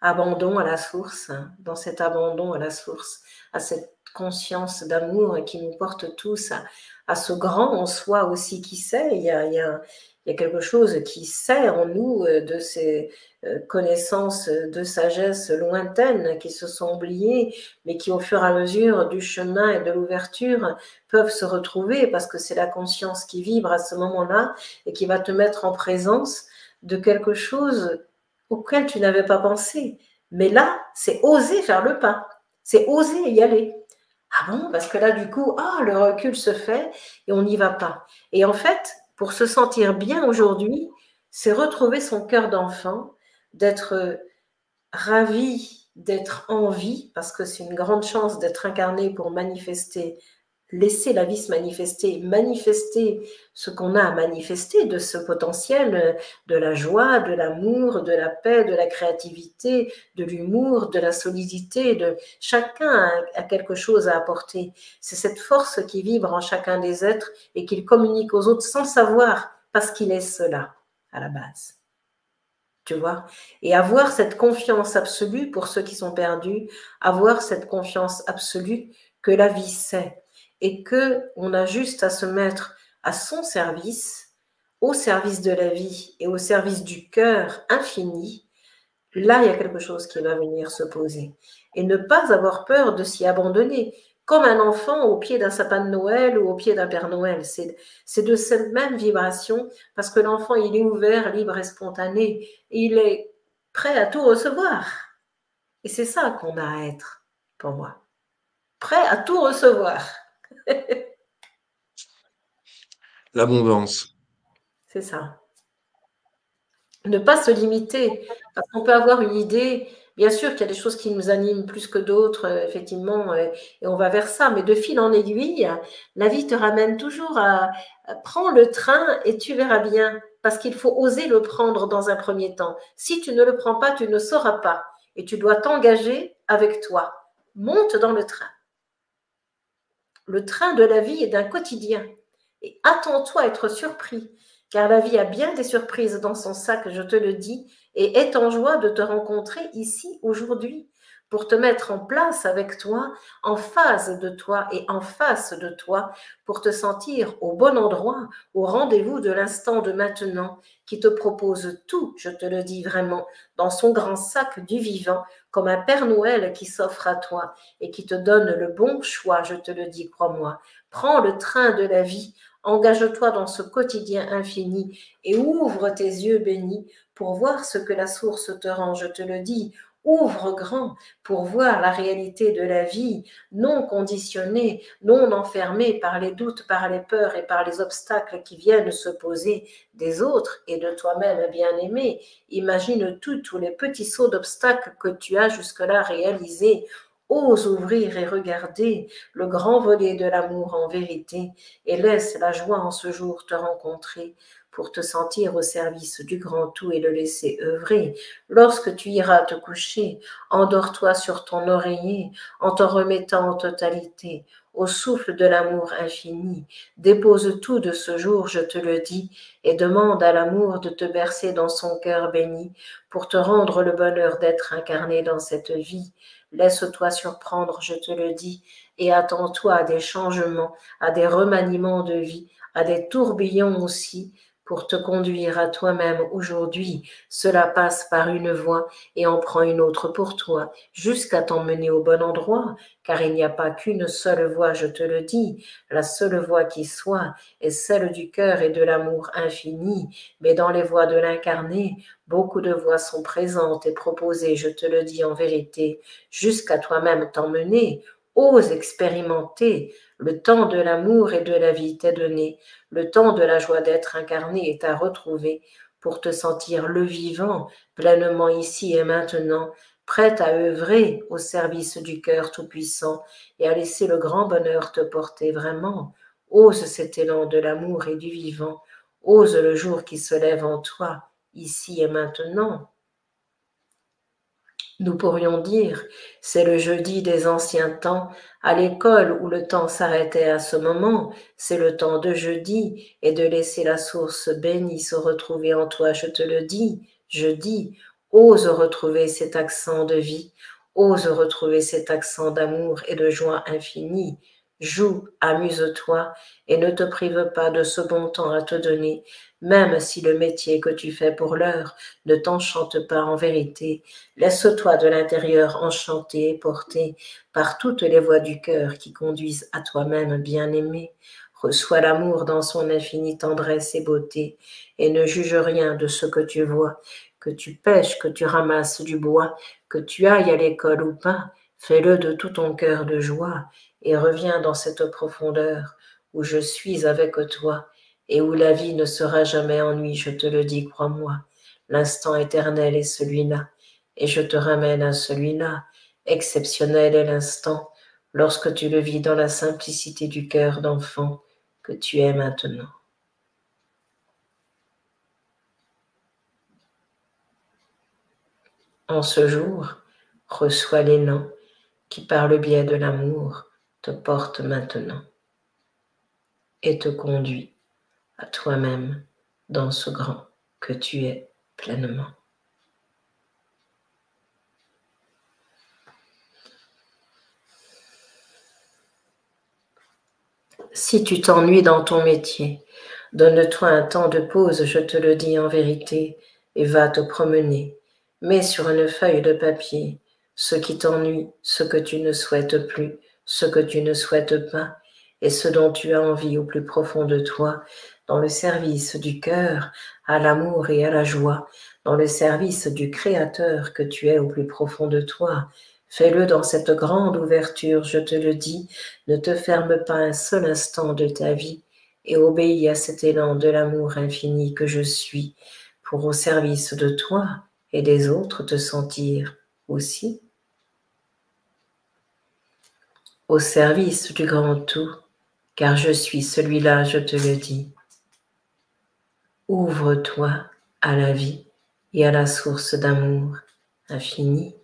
abandon à la source, dans cet abandon à la source, à cette conscience d'amour qui nous porte tous à ce grand en soi aussi qui sait. Il y a quelque chose qui sait en nous de ces connaissances de sagesse lointaines qui se sont oubliées, mais qui au fur et à mesure du chemin et de l'ouverture peuvent se retrouver parce que c'est la conscience qui vibre à ce moment-là et qui va te mettre en présence de quelque chose auquel tu n'avais pas pensé. Mais là, c'est oser faire le pas. C'est oser y aller. Ah bon? Parce que là, du coup, le recul se fait et on n'y va pas. Et en fait, pour se sentir bien aujourd'hui, c'est retrouver son cœur d'enfant, d'être ravi, d'être en vie, parce que c'est une grande chance d'être incarné pour manifester, laisser la vie se manifester, manifester ce qu'on a à manifester de ce potentiel, de la joie, de l'amour, de la paix, de la créativité, de l'humour, de la solidité. Chacun a quelque chose à apporter. C'est cette force qui vibre en chacun des êtres et qu'il communique aux autres sans le savoir, parce qu'il est cela à la base. Tu vois, et avoir cette confiance absolue pour ceux qui sont perdus, avoir cette confiance absolue que la vie sait et que on a juste à se mettre à son service, au service de la vie et au service du cœur infini. Là, il y a quelque chose qui va venir se poser. Et ne pas avoir peur de s'y abandonner, comme un enfant au pied d'un sapin de Noël ou au pied d'un Père Noël. C'est de cette même vibration, parce que l'enfant, il est ouvert, libre et spontané. Et il est prêt à tout recevoir. Et c'est ça qu'on a à être, pour moi. Prêt à tout recevoir. L'abondance. C'est ça. Ne pas se limiter, parce qu'on peut avoir une idée. Bien sûr qu'il y a des choses qui nous animent plus que d'autres, effectivement, et on va vers ça. Mais de fil en aiguille, la vie te ramène toujours à prends le train et tu verras bien, parce qu'il faut oser le prendre dans un premier temps. Si tu ne le prends pas, tu ne sauras pas. Et tu dois t'engager avec toi. Monte dans le train. Le train de la vie est d'un quotidien. Et attends-toi à être surpris, car la vie a bien des surprises dans son sac, je te le dis, et est en joie de te rencontrer ici aujourd'hui, pour te mettre en place avec toi, en phase de toi et en face de toi, pour te sentir au bon endroit, au rendez-vous de l'instant de maintenant, qui te propose tout, je te le dis vraiment, dans son grand sac du vivant, comme un Père Noël qui s'offre à toi et qui te donne le bon choix, je te le dis, crois-moi. Prends le train de la vie, engage-toi dans ce quotidien infini et ouvre tes yeux bénis pour voir ce que la source te rend, je te le dis. Ouvre grand pour voir la réalité de la vie, non conditionnée, non enfermée par les doutes, par les peurs et par les obstacles qui viennent se poser des autres et de toi-même, bien-aimé. Imagine tous les petits sauts d'obstacles que tu as jusque-là réalisés. Ose ouvrir et regarder le grand volet de l'amour en vérité et laisse la joie en ce jour te rencontrer pour te sentir au service du grand tout et le laisser œuvrer. Lorsque tu iras te coucher, endors-toi sur ton oreiller en te remettant en totalité au souffle de l'amour infini. Dépose tout de ce jour, je te le dis, et demande à l'amour de te bercer dans son cœur béni pour te rendre le bonheur d'être incarné dans cette vie. Laisse-toi surprendre, je te le dis, et attends-toi à des changements, à des remaniements de vie, à des tourbillons aussi, pour te conduire à toi-même aujourd'hui. Cela passe par une voie et en prend une autre pour toi, jusqu'à t'emmener au bon endroit, car il n'y a pas qu'une seule voie, je te le dis. La seule voie qui soit est celle du cœur et de l'amour infini, mais dans les voies de l'incarné, beaucoup de voies sont présentes et proposées, je te le dis en vérité, jusqu'à toi-même t'emmener. Ose expérimenter. Le temps de l'amour et de la vie t'est donné. Le temps de la joie d'être incarné est à retrouver pour te sentir le vivant, pleinement ici et maintenant, prête à œuvrer au service du cœur tout-puissant et à laisser le grand bonheur te porter vraiment. Ose cet élan de l'amour et du vivant. Ose le jour qui se lève en toi, ici et maintenant. Nous pourrions dire, c'est le jeudi des anciens temps, à l'école où le temps s'arrêtait à ce moment, c'est le temps de jeudi, et de laisser la source bénie se retrouver en toi, je te le dis, jeudi, ose retrouver cet accent de vie, ose retrouver cet accent d'amour et de joie infinie, joue, amuse-toi, et ne te prive pas de ce bon temps à te donner, même si le métier que tu fais pour l'heure ne t'enchante pas en vérité. Laisse-toi de l'intérieur enchanter et porter par toutes les voies du cœur qui conduisent à toi-même bien-aimé. Reçois l'amour dans son infinie tendresse et beauté, et ne juge rien de ce que tu vois, que tu pêches, que tu ramasses du bois, que tu ailles à l'école ou pas, fais-le de tout ton cœur de joie, et reviens dans cette profondeur où je suis avec toi, et où la vie ne sera jamais ennui, je te le dis, crois-moi. L'instant éternel est celui-là, et je te ramène à celui-là. Exceptionnel est l'instant, lorsque tu le vis dans la simplicité du cœur d'enfant que tu es maintenant. En ce jour, reçois l'élan qui, par le biais de l'amour, te porte maintenant et te conduit à toi-même dans ce grand que tu es pleinement. Si tu t'ennuies dans ton métier, donne-toi un temps de pause, je te le dis en vérité, et va te promener. Mets sur une feuille de papier ce qui t'ennuie, ce que tu ne souhaites plus, ce que tu ne souhaites pas, et ce dont tu as envie au plus profond de toi, dans le service du cœur, à l'amour et à la joie, dans le service du Créateur que tu es au plus profond de toi. Fais-le dans cette grande ouverture, je te le dis, ne te ferme pas un seul instant de ta vie et obéis à cet élan de l'amour infini que je suis pour au service de toi et des autres te sentir aussi au service du grand tout, car je suis celui-là, je te le dis. Ouvre-toi à la vie et à la source d'amour infini.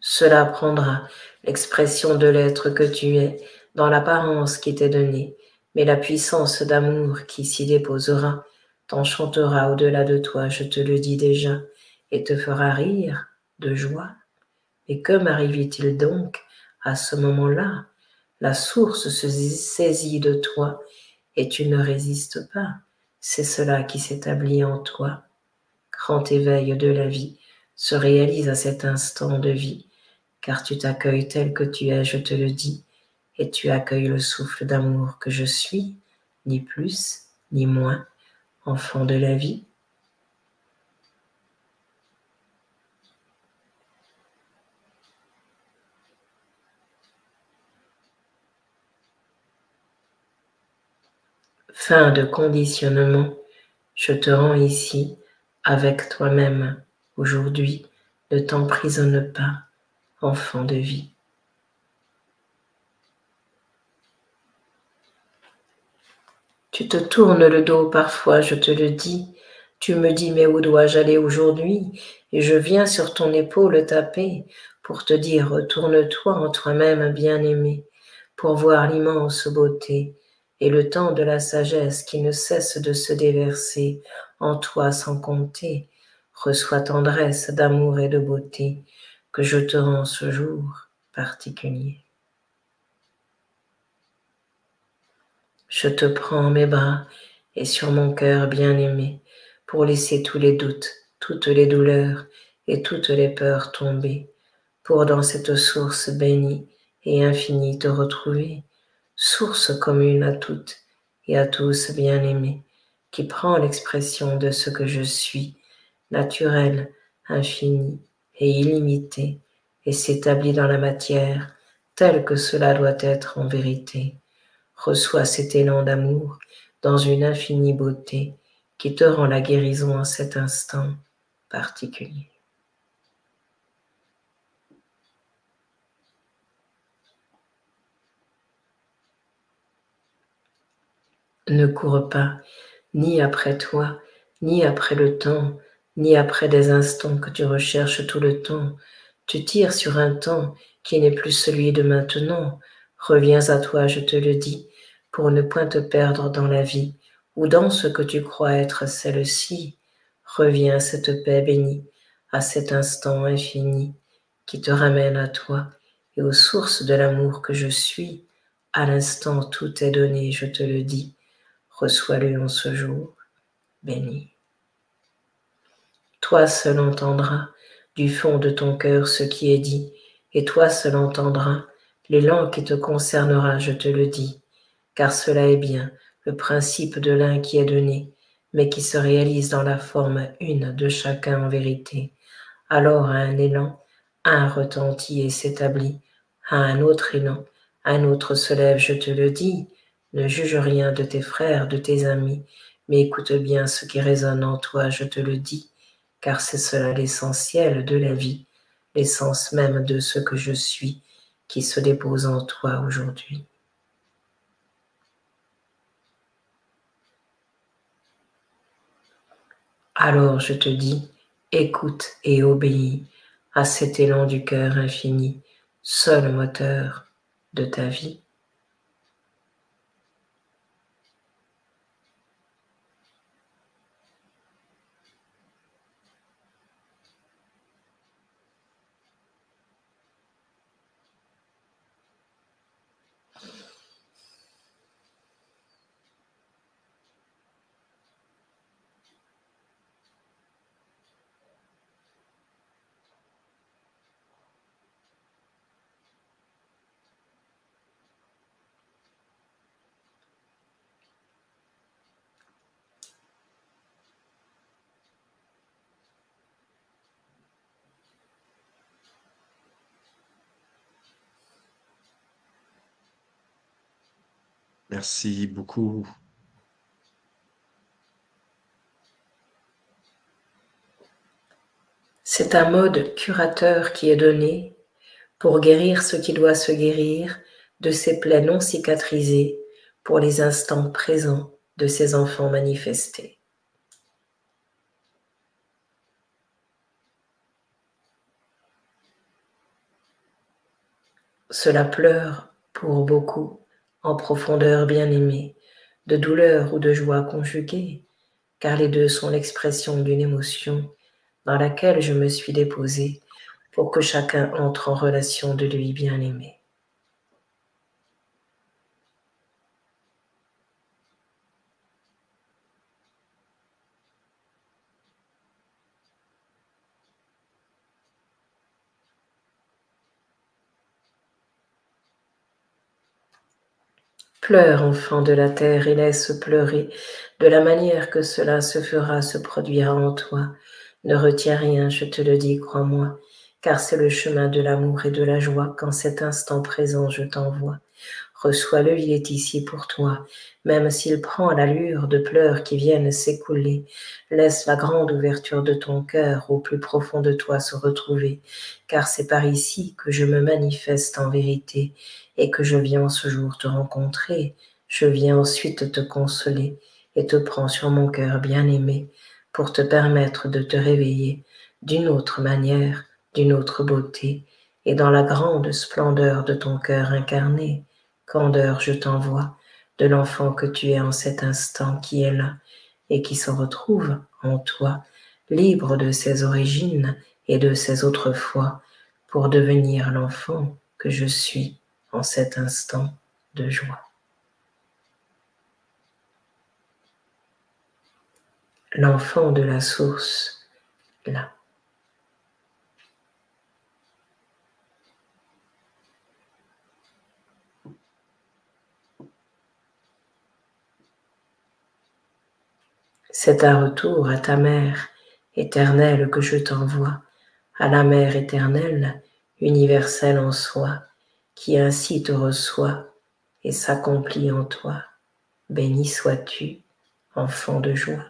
Cela prendra l'expression de l'être que tu es dans l'apparence qui t'est donnée, mais la puissance d'amour qui s'y déposera t'enchantera au-delà de toi, je te le dis déjà, et te fera rire de joie. Et que m'arrive-t-il donc à ce moment-là? La source se saisit de toi et tu ne résistes pas. C'est cela qui s'établit en toi. Grand éveil de la vie se réalise à cet instant de vie, car tu t'accueilles tel que tu es, je te le dis, et tu accueilles le souffle d'amour que je suis, ni plus, ni moins, enfant de la vie. Fin de conditionnement, je te rends ici avec toi-même. Aujourd'hui, ne t'emprisonne pas, enfant de vie. Tu te tournes le dos parfois, je te le dis. Tu me dis, mais où dois-je aller aujourd'hui? Et je viens sur ton épaule taper pour te dire, retourne-toi en toi-même, bien-aimé, pour voir l'immense beauté et le temps de la sagesse qui ne cesse de se déverser en toi sans compter. Reçois tendresse d'amour et de beauté que je te rends ce jour particulier. Je te prends en mes bras et sur mon cœur bien-aimé pour laisser tous les doutes, toutes les douleurs et toutes les peurs tomber, pour dans cette source bénie et infinie te retrouver, source commune à toutes et à tous bien-aimés, qui prend l'expression de ce que je suis, naturel, infini et illimité, et s'établit dans la matière tel que cela doit être en vérité. Reçois cet élan d'amour dans une infinie beauté qui te rend la guérison en cet instant particulier. Ne cours pas, ni après toi, ni après le temps, ni après des instants que tu recherches tout le temps. Tu tires sur un temps qui n'est plus celui de maintenant. Reviens à toi, je te le dis, pour ne point te perdre dans la vie ou dans ce que tu crois être celle-ci. Reviens à cette paix bénie, à cet instant infini qui te ramène à toi et aux sources de l'amour que je suis. À l'instant, tout est donné, je te le dis. Reçois-le en ce jour béni. Toi seul entendras du fond de ton cœur ce qui est dit, et toi seul entendras l'élan qui te concernera, je te le dis, car cela est bien le principe de l'un qui est donné, mais qui se réalise dans la forme une de chacun en vérité. Alors à un élan, un retentit et s'établit, à un autre élan, un autre se lève, je te le dis. Ne juge rien de tes frères, de tes amis, mais écoute bien ce qui résonne en toi, je te le dis, car c'est cela l'essentiel de la vie, l'essence même de ce que je suis, qui se dépose en toi aujourd'hui. Alors je te dis, écoute et obéis à cet élan du cœur infini, seul moteur de ta vie. Merci beaucoup. C'est un mode curateur qui est donné pour guérir ce qui doit se guérir de ces plaies non cicatrisées pour les instants présents de ces enfants manifestés. Cela pleure pour beaucoup en profondeur bien-aimée, de douleur ou de joie conjuguée, car les deux sont l'expression d'une émotion dans laquelle je me suis déposée pour que chacun entre en relation de lui bien-aimé. Pleure, enfant de la terre, et laisse pleurer de la manière que cela se fera se produira en toi. Ne retiens rien, je te le dis, crois-moi, car c'est le chemin de l'amour et de la joie qu'en cet instant présent je t'envoie. Reçois-le, il est ici pour toi, même s'il prend l'allure de pleurs qui viennent s'écouler. Laisse la grande ouverture de ton cœur au plus profond de toi se retrouver, car c'est par ici que je me manifeste en vérité et que je viens ce jour te rencontrer. Je viens ensuite te consoler et te prends sur mon cœur bien-aimé pour te permettre de te réveiller d'une autre manière, d'une autre beauté, et dans la grande splendeur de ton cœur incarné. Candeur, je t'envoie de l'enfant que tu es en cet instant qui est là et qui se retrouve en toi, libre de ses origines et de ses autrefois, pour devenir l'enfant que je suis en cet instant de joie. L'enfant de la source, là. C'est un retour à ta mère éternelle que je t'envoie, à la mère éternelle, universelle en soi, qui ainsi te reçoit et s'accomplit en toi. Béni sois-tu, enfant de joie.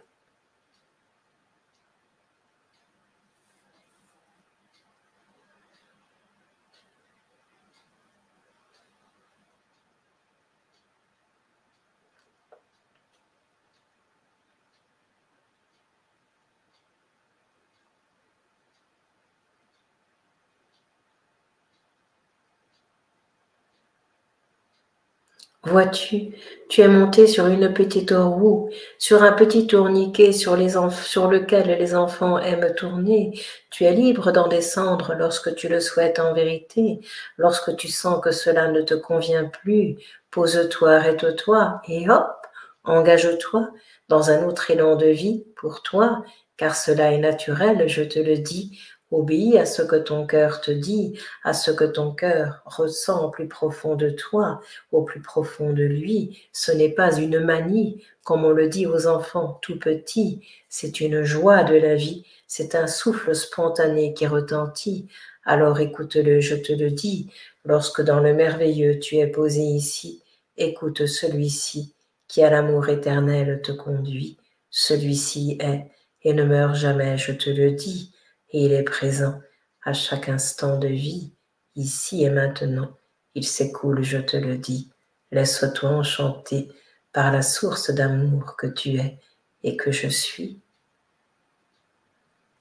Vois-tu, tu es monté sur une petite roue, sur un petit tourniquet sur lequel les enfants aiment tourner. Tu es libre d'en descendre lorsque tu le souhaites en vérité. Lorsque tu sens que cela ne te convient plus, pose-toi, arrête-toi et hop, engage-toi dans un autre élan de vie pour toi, car cela est naturel, je te le dis. Obéis à ce que ton cœur te dit, à ce que ton cœur ressent au plus profond de toi, au plus profond de lui. Ce n'est pas une manie, comme on le dit aux enfants tout petits, c'est une joie de la vie, c'est un souffle spontané qui retentit. Alors écoute-le, je te le dis, lorsque dans le merveilleux tu es posé ici, écoute celui-ci qui à l'amour éternel te conduit. Celui-ci est et ne meurt jamais, je te le dis, et il est présent à chaque instant de vie, ici et maintenant. Il s'écoule, je te le dis. Laisse-toi enchanter par la source d'amour que tu es et que je suis.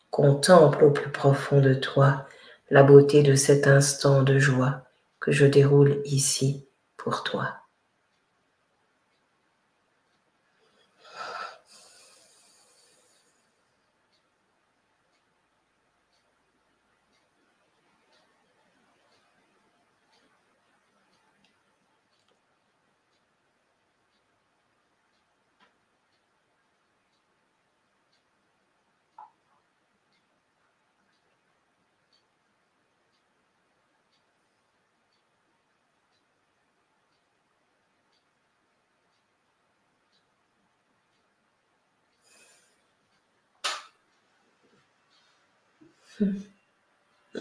Contemple au plus profond de toi la beauté de cet instant de joie que je déroule ici pour toi.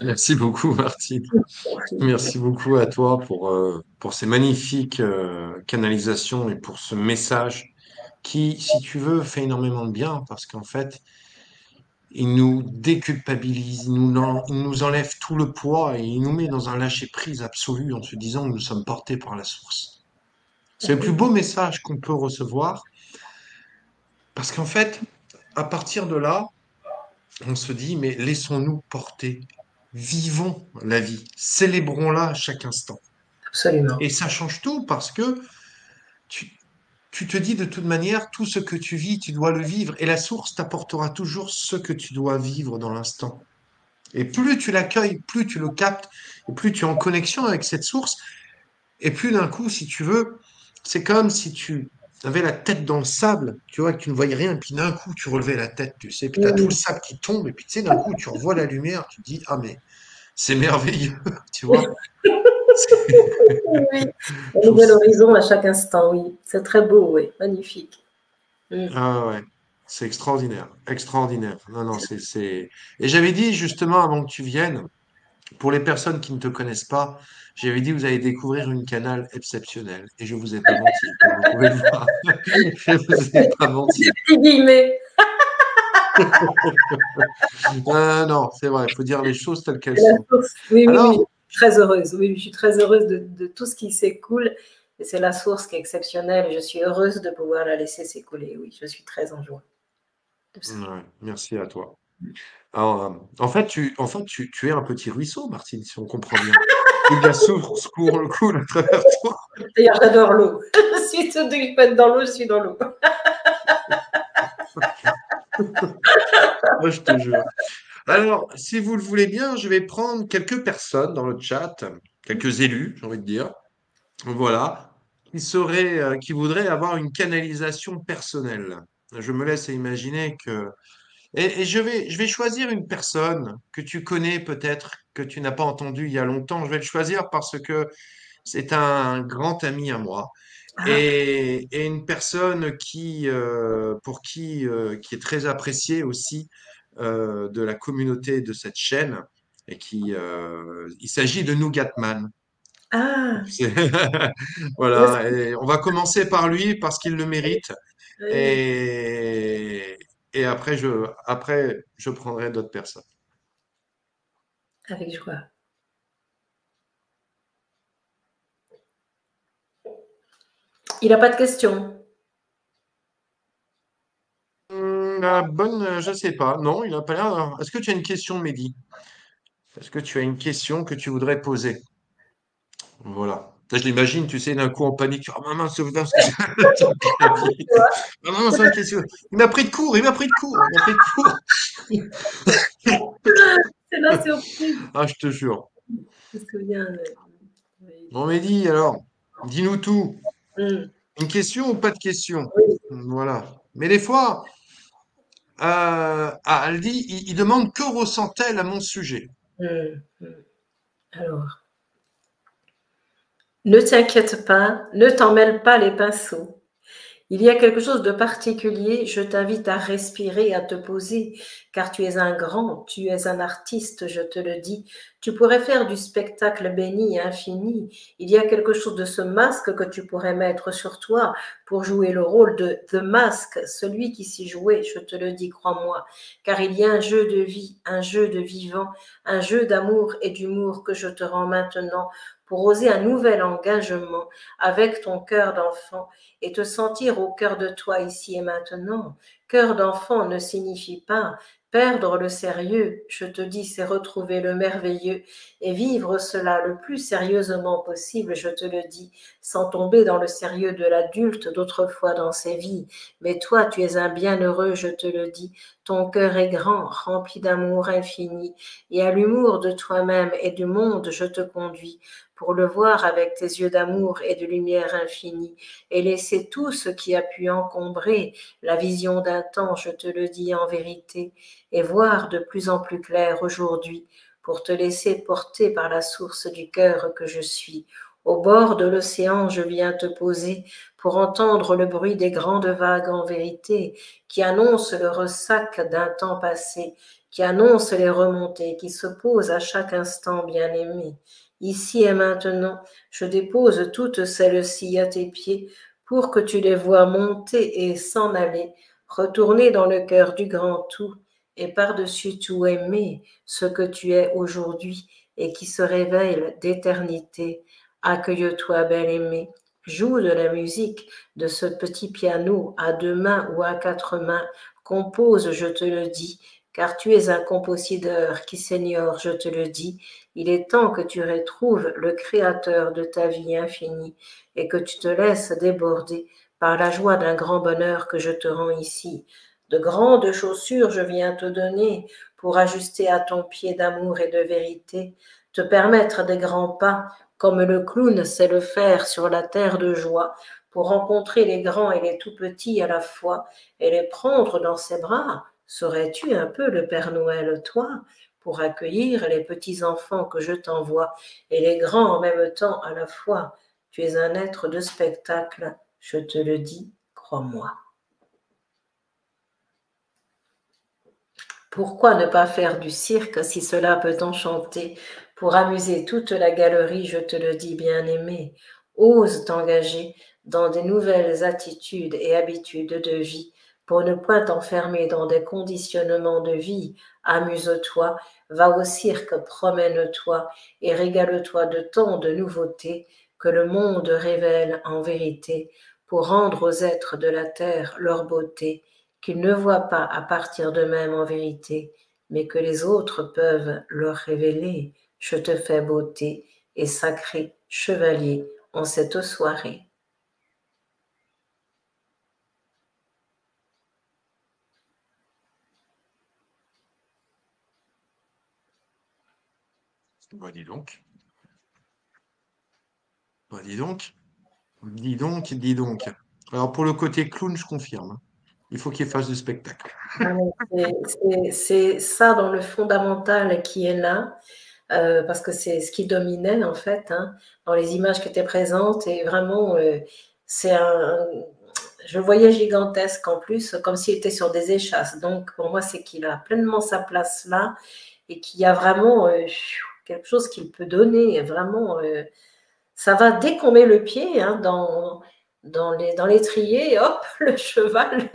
Merci beaucoup, Martine. Merci beaucoup à toi pour ces magnifiques canalisations et pour ce message qui, si tu veux, fait énormément de bien parce qu'en fait, il nous déculpabilise, il nous enlève tout le poids et il nous met dans un lâcher-prise absolu en se disant que nous sommes portés par la source. C'est le plus Oui. beau message qu'on peut recevoir parce qu'en fait, à partir de là, on se dit, mais laissons-nous porter, vivons la vie, célébrons-la à chaque instant. Absolument. Et ça change tout parce que tu, tu te dis de toute manière, tout ce que tu vis, tu dois le vivre. Et la source t'apportera toujours ce que tu dois vivre dans l'instant. Et plus tu l'accueilles, plus tu le captes, et plus tu es en connexion avec cette source, et plus d'un coup, si tu veux, c'est comme si tu avais la tête dans le sable, tu vois, que tu ne voyais rien, et puis d'un coup, tu relevais la tête, tu sais, puis tu as tout le Oui. sable qui tombe, et puis tu sais, d'un coup, tu revois la lumière, tu te dis, ah mais c'est merveilleux, tu vois. Oui. Un Je trouve nouvel horizon à chaque instant, oui. C'est très beau, oui. Magnifique. Mm. Ah ouais, c'est extraordinaire, extraordinaire. Non, non, c'est. Et j'avais dit justement avant que tu viennes, pour les personnes qui ne te connaissent pas, j'avais dit vous allez découvrir une canal exceptionnelle. Et je vous ai pas menti, comme vous pouvez le voir. Je vous ai pas Des menti. petits guillemets. Ah non, c'est vrai, il faut dire les choses telles qu'elles C'est la sont. source. Oui, oui, oui. Alors, Je suis très heureuse. Oui, je suis très heureuse de tout ce qui s'écoule. Et c'est la source qui est exceptionnelle. Et je suis heureuse de pouvoir la laisser s'écouler. Oui, je suis très en joie de ça. ouais, merci à toi. Alors, en fait, tu es un petit ruisseau, Martine, si on comprend bien. Et de la source coule à travers toi. D'ailleurs, j'adore l'eau. Je suis tout dès que je peux être dans l'eau, je suis dans l'eau. Moi, je te jure. Alors, si vous le voulez bien, je vais prendre quelques personnes dans le chat, quelques élus, j'ai envie de dire, voilà, qui voudraient avoir une canalisation personnelle. Je me laisse imaginer que... Et je vais choisir une personne que tu connais peut-être, que tu n'as pas entendue il y a longtemps. Je vais le choisir parce que c'est un grand ami à moi Ah, et une personne qui est très appréciée aussi de la communauté de cette chaîne et il s'agit de Nougatman. ah, C'est- où est-ce Voilà, et on va commencer par lui parce qu'il le mérite que- et, et après je prendrai d'autres personnes. avec joie. Il n'a pas de questions. Je sais pas. Non, il a pas l'air. Est-ce que tu as une question, Mehdi? Est-ce que tu as une question que tu voudrais poser? Voilà. Ça, je l'imagine, tu sais, d'un coup en panique. Ah, maman, sauvegarde ce que j'ai dit. Ah, maman, c'est une question. Il m'a pris de court, il m'a pris de court, il m'a pris de court. C'est la surprise. Ah, je te jure. Je me souviens. Bon, Mehdi, alors, dis-nous tout. Mm. Une question ou pas de question? Oui. Voilà. Mais des fois, elle dit, il demande que ressent-elle à mon sujet? Mm. Mm. Alors, ne t'inquiète pas, ne t'en mêle pas les pinceaux. Il y a quelque chose de particulier, je t'invite à respirer, à te poser, car tu es un grand, tu es un artiste, je te le dis. Tu pourrais faire du spectacle béni et infini. Il y a quelque chose de ce masque que tu pourrais mettre sur toi pour jouer le rôle de The Mask, celui qui s'y jouait, je te le dis, crois-moi, car il y a un jeu de vie, un jeu de vivant, un jeu d'amour et d'humour que je te rends maintenant pour oser un nouvel engagement avec ton cœur d'enfant et te sentir au cœur de toi ici et maintenant. Cœur d'enfant ne signifie pas perdre le sérieux, je te dis, c'est retrouver le merveilleux et vivre cela le plus sérieusement possible, je te le dis, sans tomber dans le sérieux de l'adulte d'autrefois dans ses vies. Mais toi, tu es un bienheureux, je te le dis, ton cœur est grand, rempli d'amour infini, et à l'humour de toi-même et du monde, je te conduis pour le voir avec tes yeux d'amour et de lumière infinie et laisser tout ce qui a pu encombrer la vision d'un temps, je te le dis en vérité, et voir de plus en plus clair aujourd'hui, pour te laisser porter par la source du cœur que je suis. Au bord de l'océan, je viens te poser pour entendre le bruit des grandes vagues en vérité, qui annoncent le ressac d'un temps passé, qui annoncent les remontées, qui se posent à chaque instant bien-aimé. Ici et maintenant, je dépose toutes celles-ci à tes pieds pour que tu les vois monter et s'en aller, retourner dans le cœur du grand tout et par-dessus tout aimer ce que tu es aujourd'hui et qui se révèle d'éternité. Accueille-toi, bel-aimé. Joue de la musique de ce petit piano à 2 mains ou à 4 mains. Compose, je te le dis, car tu es un compositeur qui s'ignore, je te le dis. Il est temps que tu retrouves le créateur de ta vie infinie et que tu te laisses déborder par la joie d'un grand bonheur que je te rends ici. De grandes chaussures je viens te donner pour ajuster à ton pied d'amour et de vérité, te permettre des grands pas comme le clown sait le faire sur la terre de joie, pour rencontrer les grands et les tout petits à la fois et les prendre dans ses bras. Serais-tu un peu le Père Noël, toi, pour accueillir les petits enfants que je t'envoie et les grands en même temps à la fois? Tu es un être de spectacle, je te le dis, crois-moi. Pourquoi ne pas faire du cirque si cela peut t'enchanter, pour amuser toute la galerie, je te le dis, bien-aimé. Ose t'engager dans des nouvelles attitudes et habitudes de vie, pour ne point t'enfermer dans des conditionnements de vie. Amuse-toi, va au cirque, promène-toi et régale-toi de tant de nouveautés que le monde révèle en vérité, pour rendre aux êtres de la terre leur beauté, qu'ils ne voient pas à partir d'eux-mêmes en vérité, mais que les autres peuvent leur révéler. Je te fais beauté et sacré chevalier en cette soirée. Bah, dis donc. Bah, dis donc. Dis donc, dis donc. Alors, pour le côté clown, je confirme, hein. Il faut qu'il fasse du spectacle. C'est ça dans le fondamental qui est là, parce que c'est ce qui dominait en fait, hein, dans les images qui étaient présentes. Et vraiment, c'est je le voyais gigantesque en plus, comme s'il était sur des échasses. Donc pour moi, c'est qu'il a pleinement sa place là et qu'il y a vraiment quelque chose qu'il peut donner. Vraiment, ça va dès qu'on met le pied, hein, dans l'étrier, hop, le cheval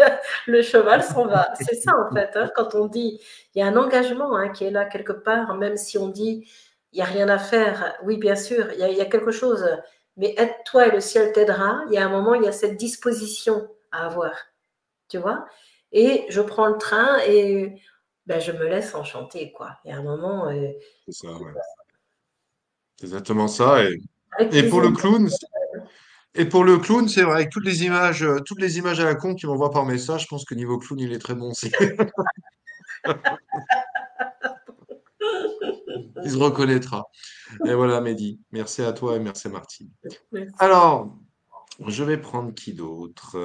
s'en va. C'est ça en fait, hein, quand on dit, il y a un engagement, hein, qui est là quelque part, même si on dit, il n'y a rien à faire. Oui, bien sûr, il y a quelque chose, mais aide-toi et le ciel t'aidera. Il y a un moment, il y a cette disposition à avoir, tu vois. Et je prends le train et ben, je me laisse enchanter, quoi. Il y a un moment, C'est ça, ouais. C'est exactement ça. avec Et pour plaisir. le clown, c'est vrai, avec toutes les images à la con qu'il m'envoie par message, je pense que niveau clown, il est très bon aussi. Il se reconnaîtra. Et voilà, Mehdi. Merci à toi et merci Martine. Merci. Alors, je vais prendre qui d'autre?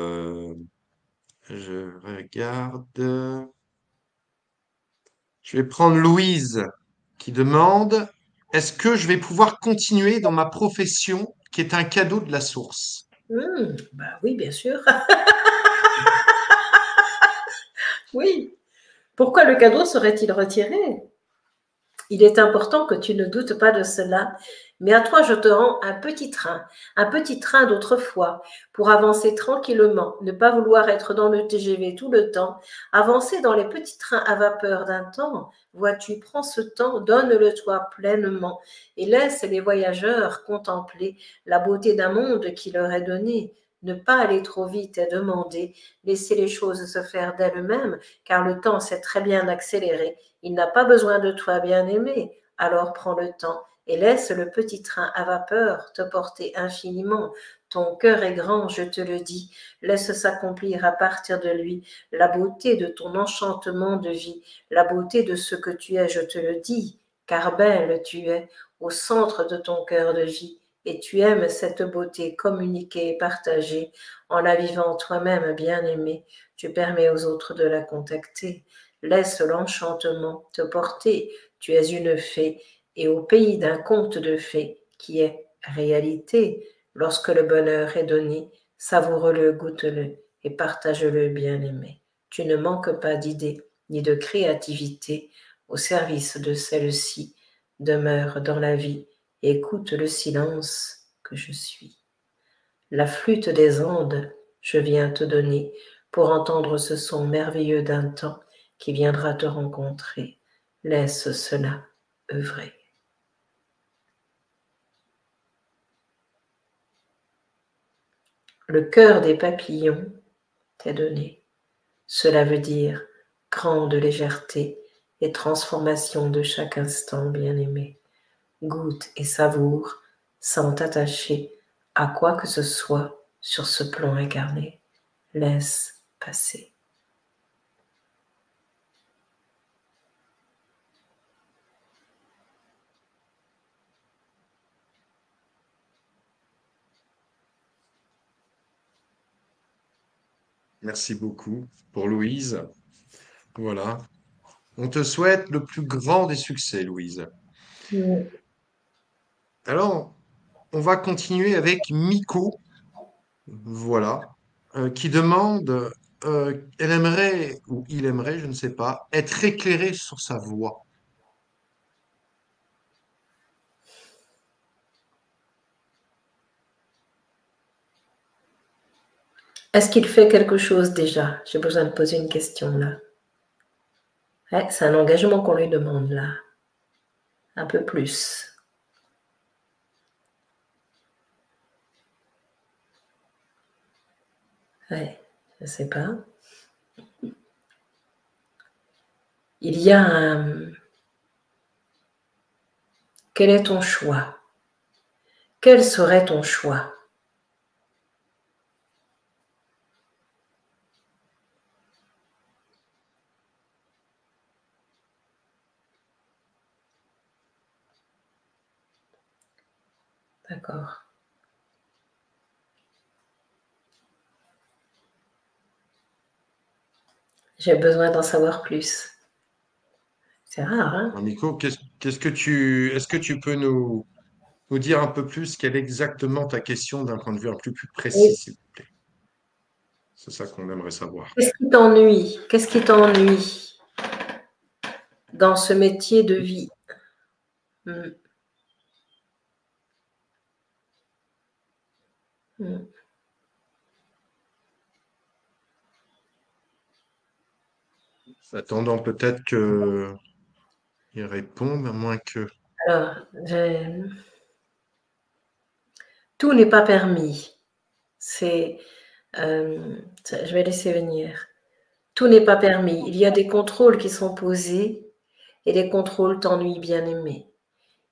Je regarde. Je vais prendre Louise qui demande, est-ce que je vais pouvoir continuer dans ma profession qui est un cadeau de la source? Bah oui, bien sûr. Oui. Pourquoi le cadeau serait-il retiré? Il est important que tu ne doutes pas de cela, mais à toi je te rends un petit train d'autrefois, pour avancer tranquillement, ne pas vouloir être dans le TGV tout le temps, avancer dans les petits trains à vapeur d'un temps. Vois-tu, prends ce temps, donne-le-toi pleinement et laisse les voyageurs contempler la beauté d'un monde qui leur est donné. Ne pas aller trop vite et demander, laisser les choses se faire d'elles-mêmes, car le temps sait très bien accélérer. Il n'a pas besoin de toi, bien-aimé. Alors prends le temps et laisse le petit train à vapeur te porter infiniment. Ton cœur est grand, je te le dis. Laisse s'accomplir à partir de lui la beauté de ton enchantement de vie, la beauté de ce que tu es, je te le dis. Car belle tu es, au centre de ton cœur de vie, et tu aimes cette beauté communiquée et partagée. En la vivant toi-même, bien-aimé, tu permets aux autres de la contacter. Laisse l'enchantement te porter. Tu es une fée, et au pays d'un conte de fées qui est réalité, lorsque le bonheur est donné, savoure-le, goûte-le et partage-le, bien-aimé. Tu ne manques pas d'idées ni de créativité au service de celle-ci. Demeure dans la vie et écoute le silence que je suis. La flûte des Andes, je viens te donner pour entendre ce son merveilleux d'un temps qui viendra te rencontrer. Laisse cela œuvrer. Le cœur des papillons t'est donné. Cela veut dire grande légèreté et transformation de chaque instant, bien-aimé. Goûte et savoure sans t'attacher à quoi que ce soit sur ce plan incarné. Laisse passer. Merci beaucoup pour Louise. Voilà. On te souhaite le plus grand des succès, Louise. Alors, on va continuer avec Miko, voilà, qui demande, elle aimerait, ou il aimerait, je ne sais pas, être éclairé sur sa voix. Est-ce qu'il fait quelque chose déjà? J'ai besoin de poser une question là. Ouais, c'est un engagement qu'on lui demande là. Un peu plus. Ouais, je ne sais pas. Il y a un... Quel est ton choix? Quel serait ton choix? D'accord. J'ai besoin d'en savoir plus. C'est rare, hein? Alors, Miko, est-ce que tu peux nous dire un peu plus quelle est exactement ta question d'un point de vue un peu plus précis, Oui. s'il vous plaît? C'est ça qu'on aimerait savoir. Qu'est-ce qui t'ennuie? Qu'est-ce qui t'ennuie dans ce métier de vie? Hmm. Hmm. Attendant peut-être qu'il réponde, à moins que... Alors, tout n'est pas permis. C'est, je vais laisser venir. Tout n'est pas permis. Il y a des contrôles qui sont posés et les contrôles t'ennuient, bien aimé.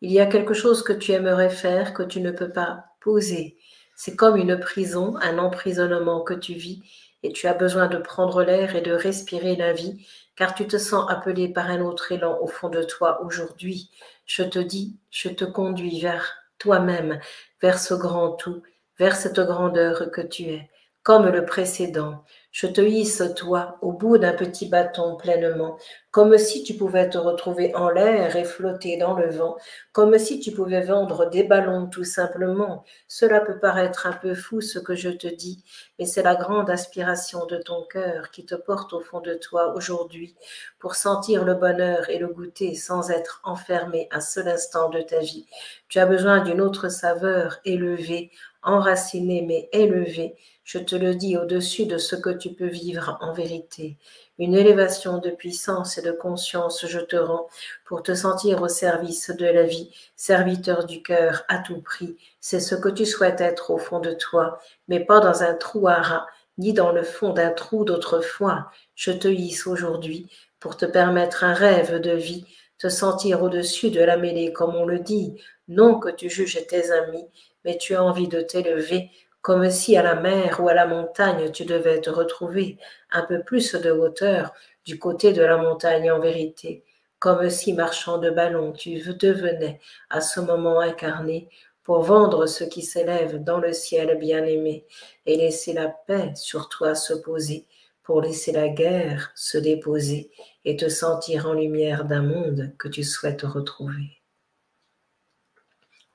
Il y a quelque chose que tu aimerais faire que tu ne peux pas poser. C'est comme une prison, un emprisonnement que tu vis et tu as besoin de prendre l'air et de respirer la vie car tu te sens appelé par un autre élan au fond de toi aujourd'hui. Je te dis, je te conduis vers toi-même, vers ce grand tout, vers cette grandeur que tu es. Comme le précédent, je te hisse, toi, au bout d'un petit bâton pleinement, comme si tu pouvais te retrouver en l'air et flotter dans le vent, comme si tu pouvais vendre des ballons tout simplement. Cela peut paraître un peu fou ce que je te dis, mais c'est la grande aspiration de ton cœur qui te porte au fond de toi aujourd'hui pour sentir le bonheur et le goûter sans être enfermé un seul instant de ta vie. Tu as besoin d'une autre saveur élevée, enracinée mais élevée. Je te le dis au-dessus de ce que tu peux vivre en vérité. Une élévation de puissance et de conscience je te rends pour te sentir au service de la vie, serviteur du cœur à tout prix. C'est ce que tu souhaites être au fond de toi, mais pas dans un trou à rats, ni dans le fond d'un trou d'autrefois. Je te hisse aujourd'hui pour te permettre un rêve de vie, te sentir au-dessus de la mêlée comme on le dit. Non que tu juges tes amis, mais tu as envie de t'élever comme si à la mer ou à la montagne tu devais te retrouver, un peu plus de hauteur du côté de la montagne en vérité, comme si marchand de ballons tu devenais à ce moment incarné pour vendre ce qui s'élève dans le ciel bien-aimé et laisser la paix sur toi se poser, pour laisser la guerre se déposer et te sentir en lumière d'un monde que tu souhaites retrouver.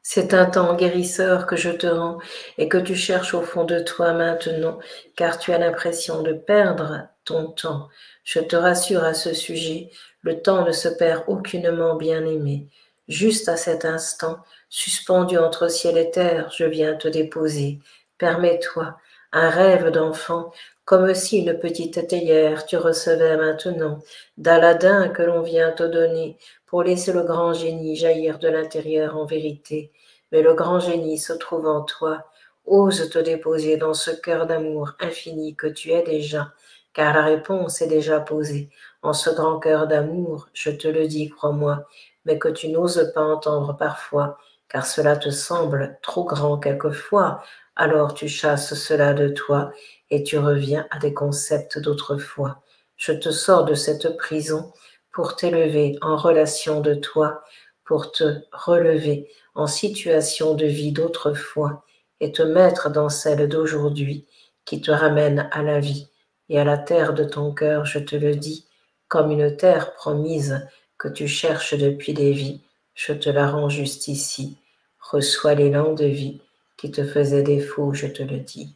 C'est un temps guérisseur que je te rends et que tu cherches au fond de toi maintenant, car tu as l'impression de perdre ton temps. Je te rassure à ce sujet, le temps ne se perd aucunement, bien-aimé. Juste à cet instant, suspendu entre ciel et terre, je viens te déposer. Permets-toi un rêve d'enfant, comme si une petite théière tu recevais maintenant d'Aladin que l'on vient te donner pour laisser le grand génie jaillir de l'intérieur en vérité. Mais le grand génie se trouve en toi. Ose te déposer dans ce cœur d'amour infini que tu es déjà, car la réponse est déjà posée. En ce grand cœur d'amour, je te le dis, crois-moi, mais que tu n'oses pas entendre parfois, car cela te semble trop grand quelquefois, alors tu chasses cela de toi et tu reviens à des concepts d'autrefois. Je te sors de cette prison pour t'élever en relation de toi, pour te relever en situation de vie d'autrefois et te mettre dans celle d'aujourd'hui qui te ramène à la vie et à la terre de ton cœur, je te le dis, comme une terre promise que tu cherches depuis des vies. Je te la rends juste ici. Reçois l'élan de vie qui te faisait défaut, je te le dis.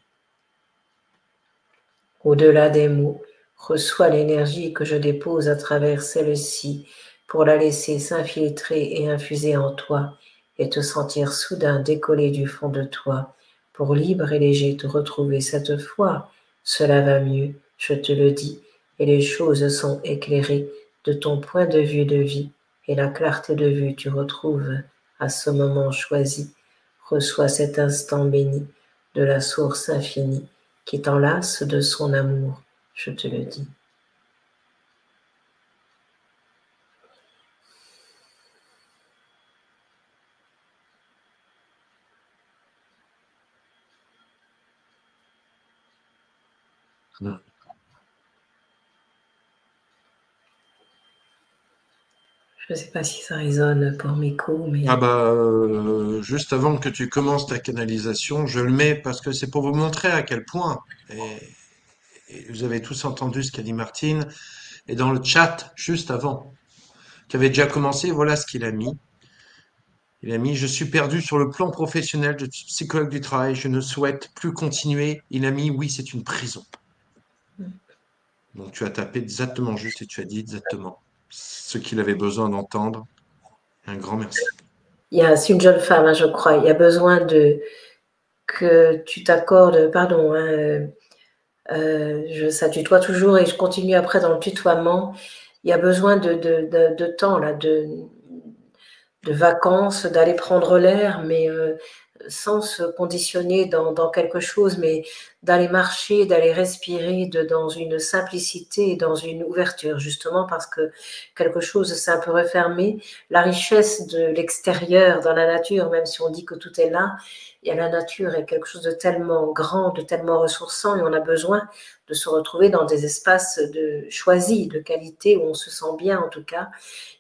Au-delà des mots, reçois l'énergie que je dépose à travers celle-ci pour la laisser s'infiltrer et infuser en toi et te sentir soudain décoller du fond de toi pour libre et léger te retrouver cette fois. Cela va mieux, je te le dis, et les choses sont éclairées de ton point de vue de vie et la clarté de vue tu retrouves à ce moment choisi. Reçois cet instant béni de la source infinie qui t'enlace de son amour, je te le dis. Je ne sais pas si ça résonne pour Miko, mais Ah bah, juste avant que tu commences ta canalisation, je le mets parce que c'est pour vous montrer à quel point. Et vous avez tous entendu ce qu'a dit Martine. Et dans le chat, juste avant, qui avait déjà commencé, voilà ce qu'il a mis. Il a mis, je suis perdu sur le plan professionnel, je suis psychologue du travail, je ne souhaite plus continuer. Il a mis, oui, c'est une prison. Donc tu as tapé exactement juste et tu as dit exactement ce qu'il avait besoin d'entendre. Un grand merci. c'est une jeune femme, hein, je crois. Il y a besoin que tu t'accordes, pardon, hein, ça tutoie toujours et je continue après dans le tutoiement. Il y a besoin de temps, là, de vacances, d'aller prendre l'air, mais sans se conditionner dans quelque chose, mais d'aller marcher, d'aller respirer dans une simplicité et dans une ouverture, justement parce que quelque chose s'est un peu refermé. La richesse de l'extérieur dans la nature, même si on dit que tout est là, et la nature est quelque chose de tellement grand, de tellement ressourçant, et on a besoin de se retrouver dans des espaces choisis, de qualité, où on se sent bien en tout cas.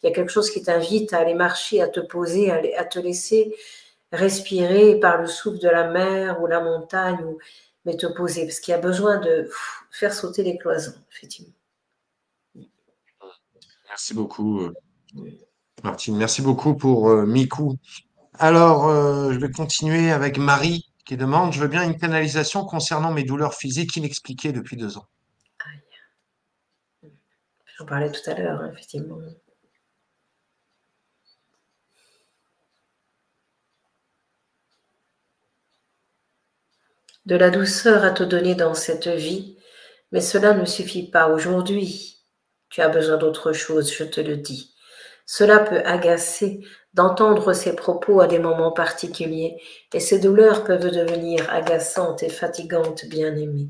Il y a quelque chose qui t'invite à aller marcher, à te poser, à te laisser respirer par le souffle de la mer ou la montagne, mais te poser, parce qu'il y a besoin de faire sauter les cloisons, effectivement. Merci beaucoup, Martine. Merci beaucoup pour Miku. Alors, je vais continuer avec Marie qui demande, je veux bien une canalisation concernant mes douleurs physiques inexpliquées depuis 2 ans. J'en parlais tout à l'heure, hein, effectivement. De la douceur à te donner dans cette vie, mais cela ne suffit pas aujourd'hui. Tu as besoin d'autre chose, je te le dis. Cela peut agacer d'entendre ces propos à des moments particuliers, et ces douleurs peuvent devenir agaçantes et fatigantes, bien-aimée.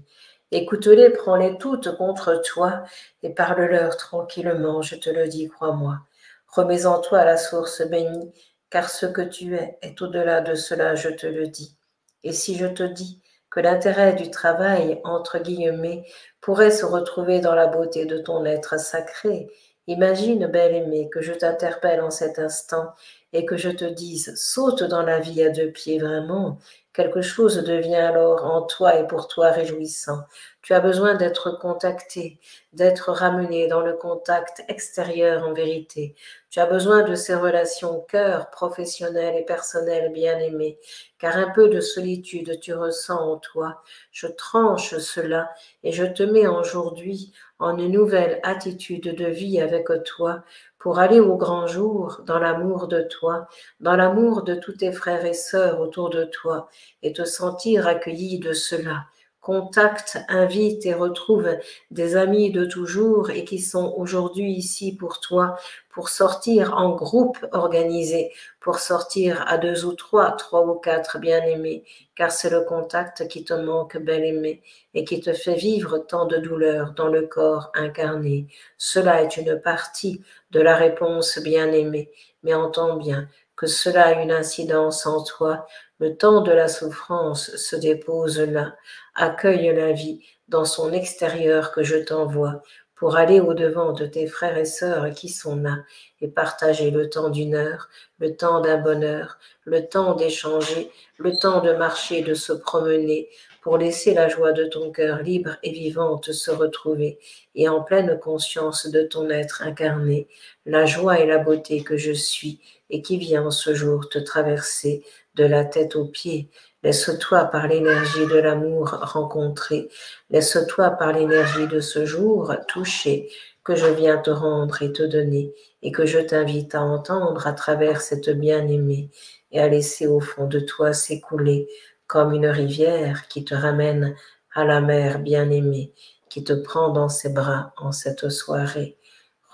Écoute-les, prends-les toutes contre toi, et parle-leur tranquillement, je te le dis, crois-moi. Remets en toi la source bénie, car ce que tu es est au-delà de cela, je te le dis. Et si je te dis que l'intérêt du travail, entre guillemets, pourrait se retrouver dans la beauté de ton être sacré, imagine, belle-aimée, que je t'interpelle en cet instant et que je te dise, saute dans la vie à 2 pieds vraiment. Quelque chose devient alors en toi et pour toi réjouissant. Tu as besoin d'être contacté, d'être ramené dans le contact extérieur en vérité. Tu as besoin de ces relations cœur, professionnelles et personnelles bien-aimées, car un peu de solitude tu ressens en toi. Je tranche cela et je te mets aujourd'hui en une nouvelle attitude de vie avec toi pour aller au grand jour dans l'amour de toi, dans l'amour de tous tes frères et sœurs autour de toi et te sentir accueilli de cela. Contacte, invite et retrouve des amis de toujours et qui sont aujourd'hui ici pour toi, pour sortir en groupe organisé, pour sortir à 2 ou 3, 3 ou 4 bien-aimés, car c'est le contact qui te manque, bel-aimé, et qui te fait vivre tant de douleurs dans le corps incarné. Cela est une partie de la réponse, bien-aimé, mais entends bien que cela a une incidence en toi. Le temps de la souffrance se dépose là. Accueille la vie dans son extérieur que je t'envoie pour aller au-devant de tes frères et sœurs qui sont là et partager le temps d'une heure, le temps d'un bonheur, le temps d'échanger, le temps de marcher, de se promener, pour laisser la joie de ton cœur libre et vivante se retrouver et en pleine conscience de ton être incarné, la joie et la beauté que je suis et qui vient en ce jour te traverser de la tête aux pieds. Laisse-toi par l'énergie de l'amour rencontrer. Laisse-toi par l'énergie de ce jour toucher que je viens te rendre et te donner et que je t'invite à entendre à travers cette bien-aimée et à laisser au fond de toi s'écouler comme une rivière qui te ramène à la mer bien-aimée, qui te prend dans ses bras en cette soirée.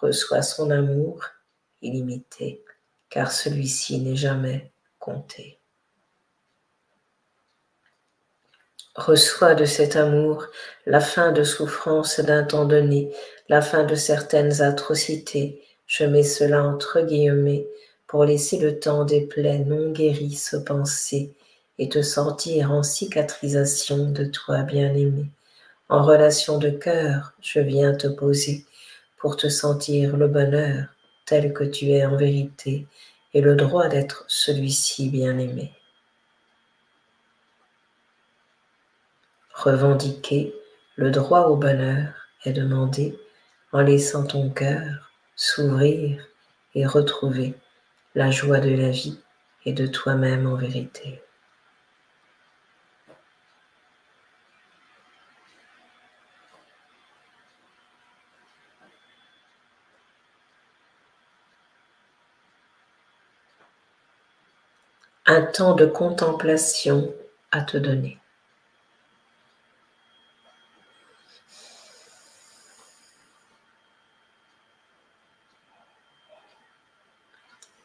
Reçois son amour illimité, car celui-ci n'est jamais compté. Reçois de cet amour la fin de souffrance d'un temps donné, la fin de certaines atrocités. Je mets cela entre guillemets pour laisser le temps des plaies non guéries se panser et te sentir en cicatrisation de toi bien-aimé. En relation de cœur, je viens te poser pour te sentir le bonheur tel que tu es en vérité et le droit d'être celui-ci bien-aimé. Revendiquer le droit au bonheur est demander en laissant ton cœur s'ouvrir et retrouver la joie de la vie et de toi-même en vérité. Un temps de contemplation à te donner.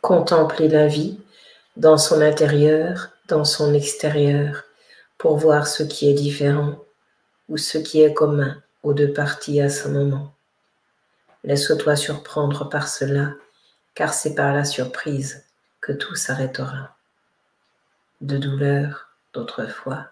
Contempler la vie dans son intérieur, dans son extérieur, pour voir ce qui est différent ou ce qui est commun aux deux parties à ce moment. Laisse-toi surprendre par cela, car c'est par la surprise que tout s'arrêtera. De douleur d'autrefois.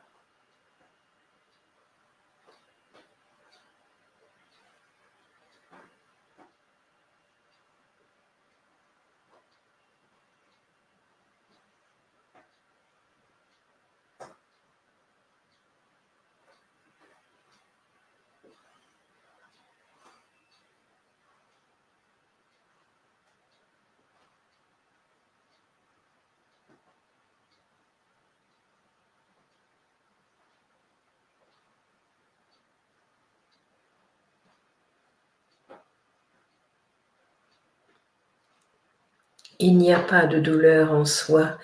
Il n'y a pas de douleur en soi,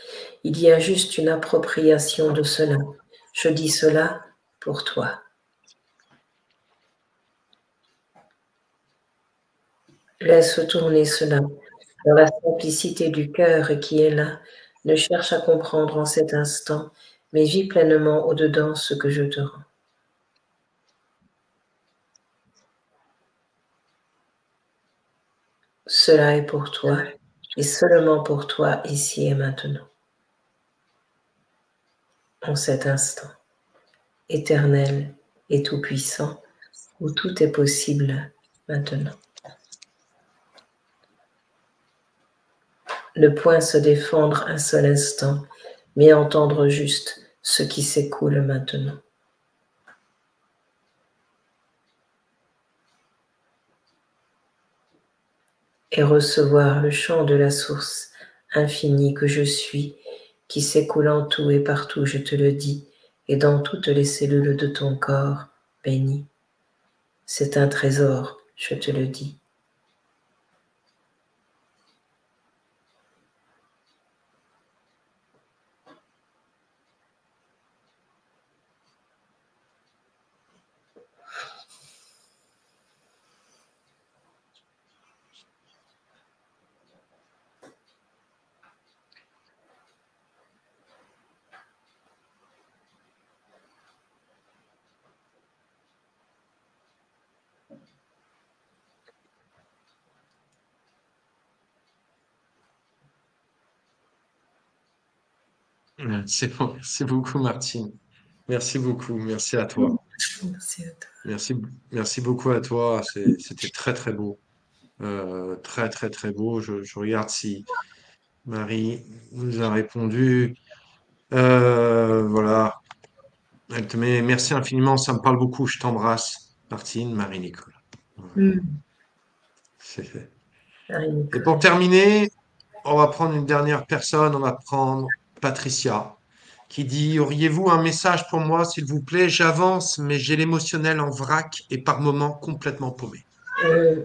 il y a juste une appropriation de cela. Je dis cela pour toi. Laisse tourner cela dans la simplicité du cœur qui est là. Ne cherche à comprendre en cet instant, mais vis pleinement au-dedans ce que je te rends. Cela est pour toi et seulement pour toi ici et maintenant. En cet instant, éternel et tout-puissant, où tout est possible maintenant. Ne point se défendre un seul instant, mais entendre juste ce qui s'écoule maintenant. Et recevoir le chant de la source infinie que je suis, qui s'écoule en tout et partout, je te le dis, et dans toutes les cellules de ton corps, béni. C'est un trésor, je te le dis. Merci beaucoup, Martine. Merci beaucoup. Merci à toi. Merci à toi. Merci, merci beaucoup à toi. C'était très, très beau. Très, très, très beau. Je regarde si Marie nous a répondu. Voilà. Elle te met merci infiniment. Ça me parle beaucoup. Je t'embrasse. Martine, Marie-Nicole. Voilà, Mm. c'est fait. Et pour Marie-Nicole. terminer, on va prendre une dernière personne. On va prendre Patricia, qui dit, auriez-vous un message pour moi, s'il vous plaît? J'avance, mais j'ai l'émotionnel en vrac et par moments complètement paumé. Mm.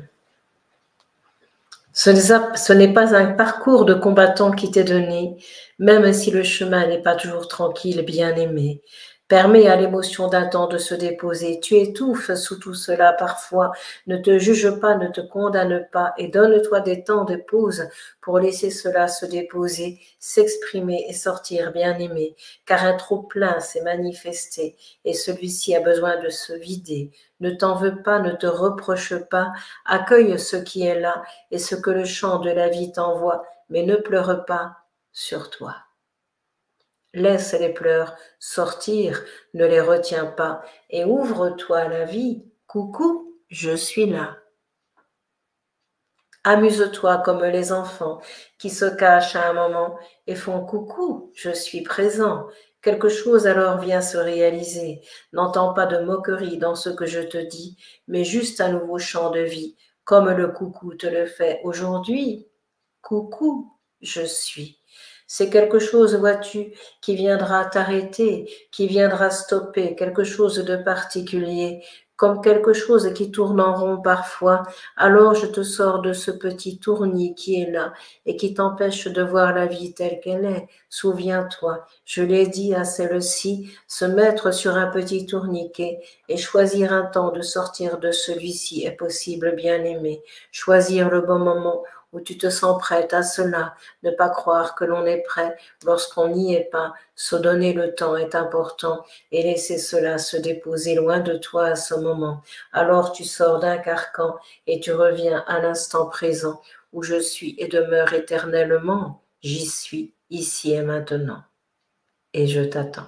Ce n'est pas un parcours de combattant qui t'est donné, même si le chemin n'est pas toujours tranquille, bien-aimé. Permets à l'émotion d'un temps de se déposer. Tu étouffes sous tout cela parfois. Ne te juge pas, ne te condamne pas et donne-toi des temps de pause pour laisser cela se déposer, s'exprimer et sortir, bien-aimé. Car un trop-plein s'est manifesté et celui-ci a besoin de se vider. Ne t'en veux pas, ne te reproche pas. Accueille ce qui est là et ce que le chant de la vie t'envoie, mais ne pleure pas sur toi. Laisse les pleurs sortir, ne les retiens pas, et ouvre-toi à la vie. Coucou, je suis là. Amuse-toi comme les enfants qui se cachent à un moment et font coucou, je suis présent. Quelque chose alors vient se réaliser. N'entends pas de moquerie dans ce que je te dis, mais juste un nouveau chant de vie, comme le coucou te le fait aujourd'hui. Coucou, je suis. C'est quelque chose, vois-tu, qui viendra t'arrêter, qui viendra stopper, quelque chose de particulier, comme quelque chose qui tourne en rond parfois. Alors je te sors de ce petit tournis qui est là et qui t'empêche de voir la vie telle qu'elle est. Souviens-toi, je l'ai dit à celle-ci, se mettre sur un petit tourniquet et choisir un temps de sortir de celui-ci est possible, bien-aimé. Choisir le bon moment où tu te sens prête à cela, ne pas croire que l'on est prêt lorsqu'on n'y est pas, se donner le temps est important et laisser cela se déposer loin de toi à ce moment. Alors tu sors d'un carcan et tu reviens à l'instant présent où je suis et demeure éternellement. J'y suis, ici et maintenant, et je t'attends.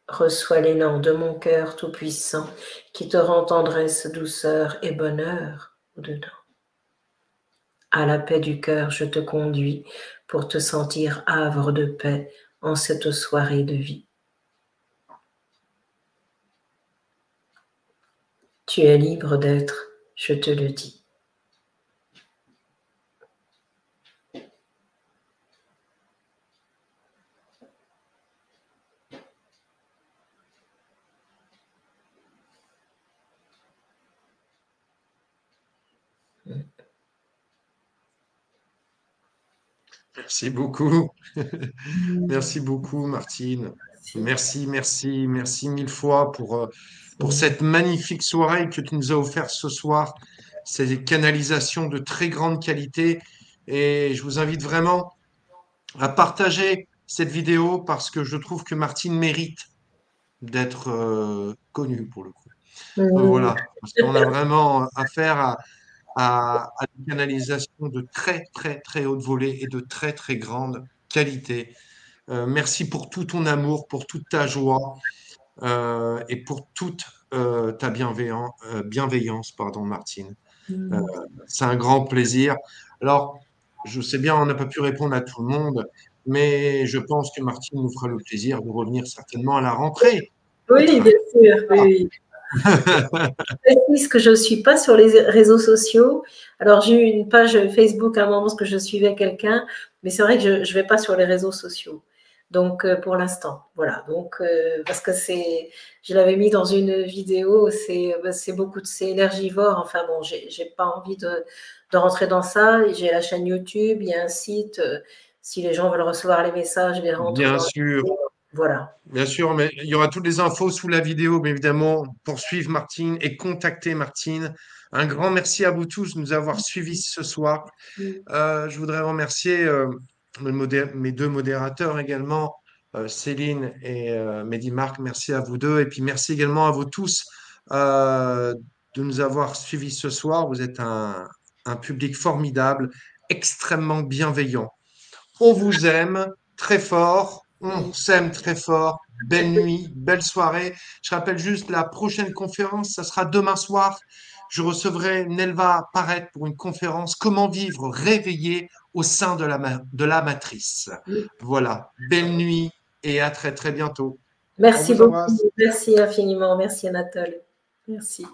Reçois l'élan de mon cœur tout-puissant qui te rend tendresse, douceur et bonheur au-dedans. À la paix du cœur, je te conduis pour te sentir havre de paix en cette soirée de vie. Tu es libre d'être, je te le dis. Merci beaucoup. Merci beaucoup, Martine. Merci, merci, merci mille fois pour cette magnifique soirée que tu nous as offert ce soir. C'est des canalisations de très grande qualité et je vous invite vraiment à partager cette vidéo parce que je trouve que Martine mérite d'être connue pour le coup. Mmh. Voilà, parce qu'on a vraiment affaire à une canalisation de très, très, très haute volée et de très, très grande qualité. Merci pour tout ton amour, pour toute ta joie et pour toute ta bienveillance, pardon, Martine. Euh, Mmh. c'est un grand plaisir. Alors, je sais bien, on n'a pas pu répondre à tout le monde, mais je pense que Martine nous fera le plaisir de revenir certainement à la rentrée. Oui, Peut-être. bien sûr, Ah. oui. Je précise que je ne suis pas sur les réseaux sociaux. Alors, j'ai eu une page Facebook à un moment parce que je suivais quelqu'un, mais c'est vrai que je ne vais pas sur les réseaux sociaux. Donc, pour l'instant, voilà. Donc, parce que je l'avais mis dans une vidéo, c'est beaucoup c'est énergivore. Enfin bon, j'ai pas envie de rentrer dans ça. J'ai la chaîne YouTube, il y a un site. Si les gens veulent recevoir les messages, les rentrent Bien dans la sûr, vidéo. Voilà. bien sûr, mais il y aura toutes les infos sous la vidéo, mais évidemment, pour suivre Martine et contacter Martine. Un grand merci à vous tous de nous avoir suivis ce soir. Je voudrais remercier mes deux modérateurs également, Céline et Mehdi Marc. Merci à vous deux. Et puis merci également à vous tous euh, de nous avoir suivis ce soir. Vous êtes un public formidable, extrêmement bienveillant. On vous aime très fort. On s'aime très fort. Belle nuit, belle soirée. Je rappelle juste la prochaine conférence, ça sera demain soir. Je recevrai Nelva Parette pour une conférence Comment vivre réveillé au sein de de la matrice. Voilà. Belle nuit et à très très bientôt. On Merci vous beaucoup. embrasse. Merci infiniment. Merci Anatole. Merci.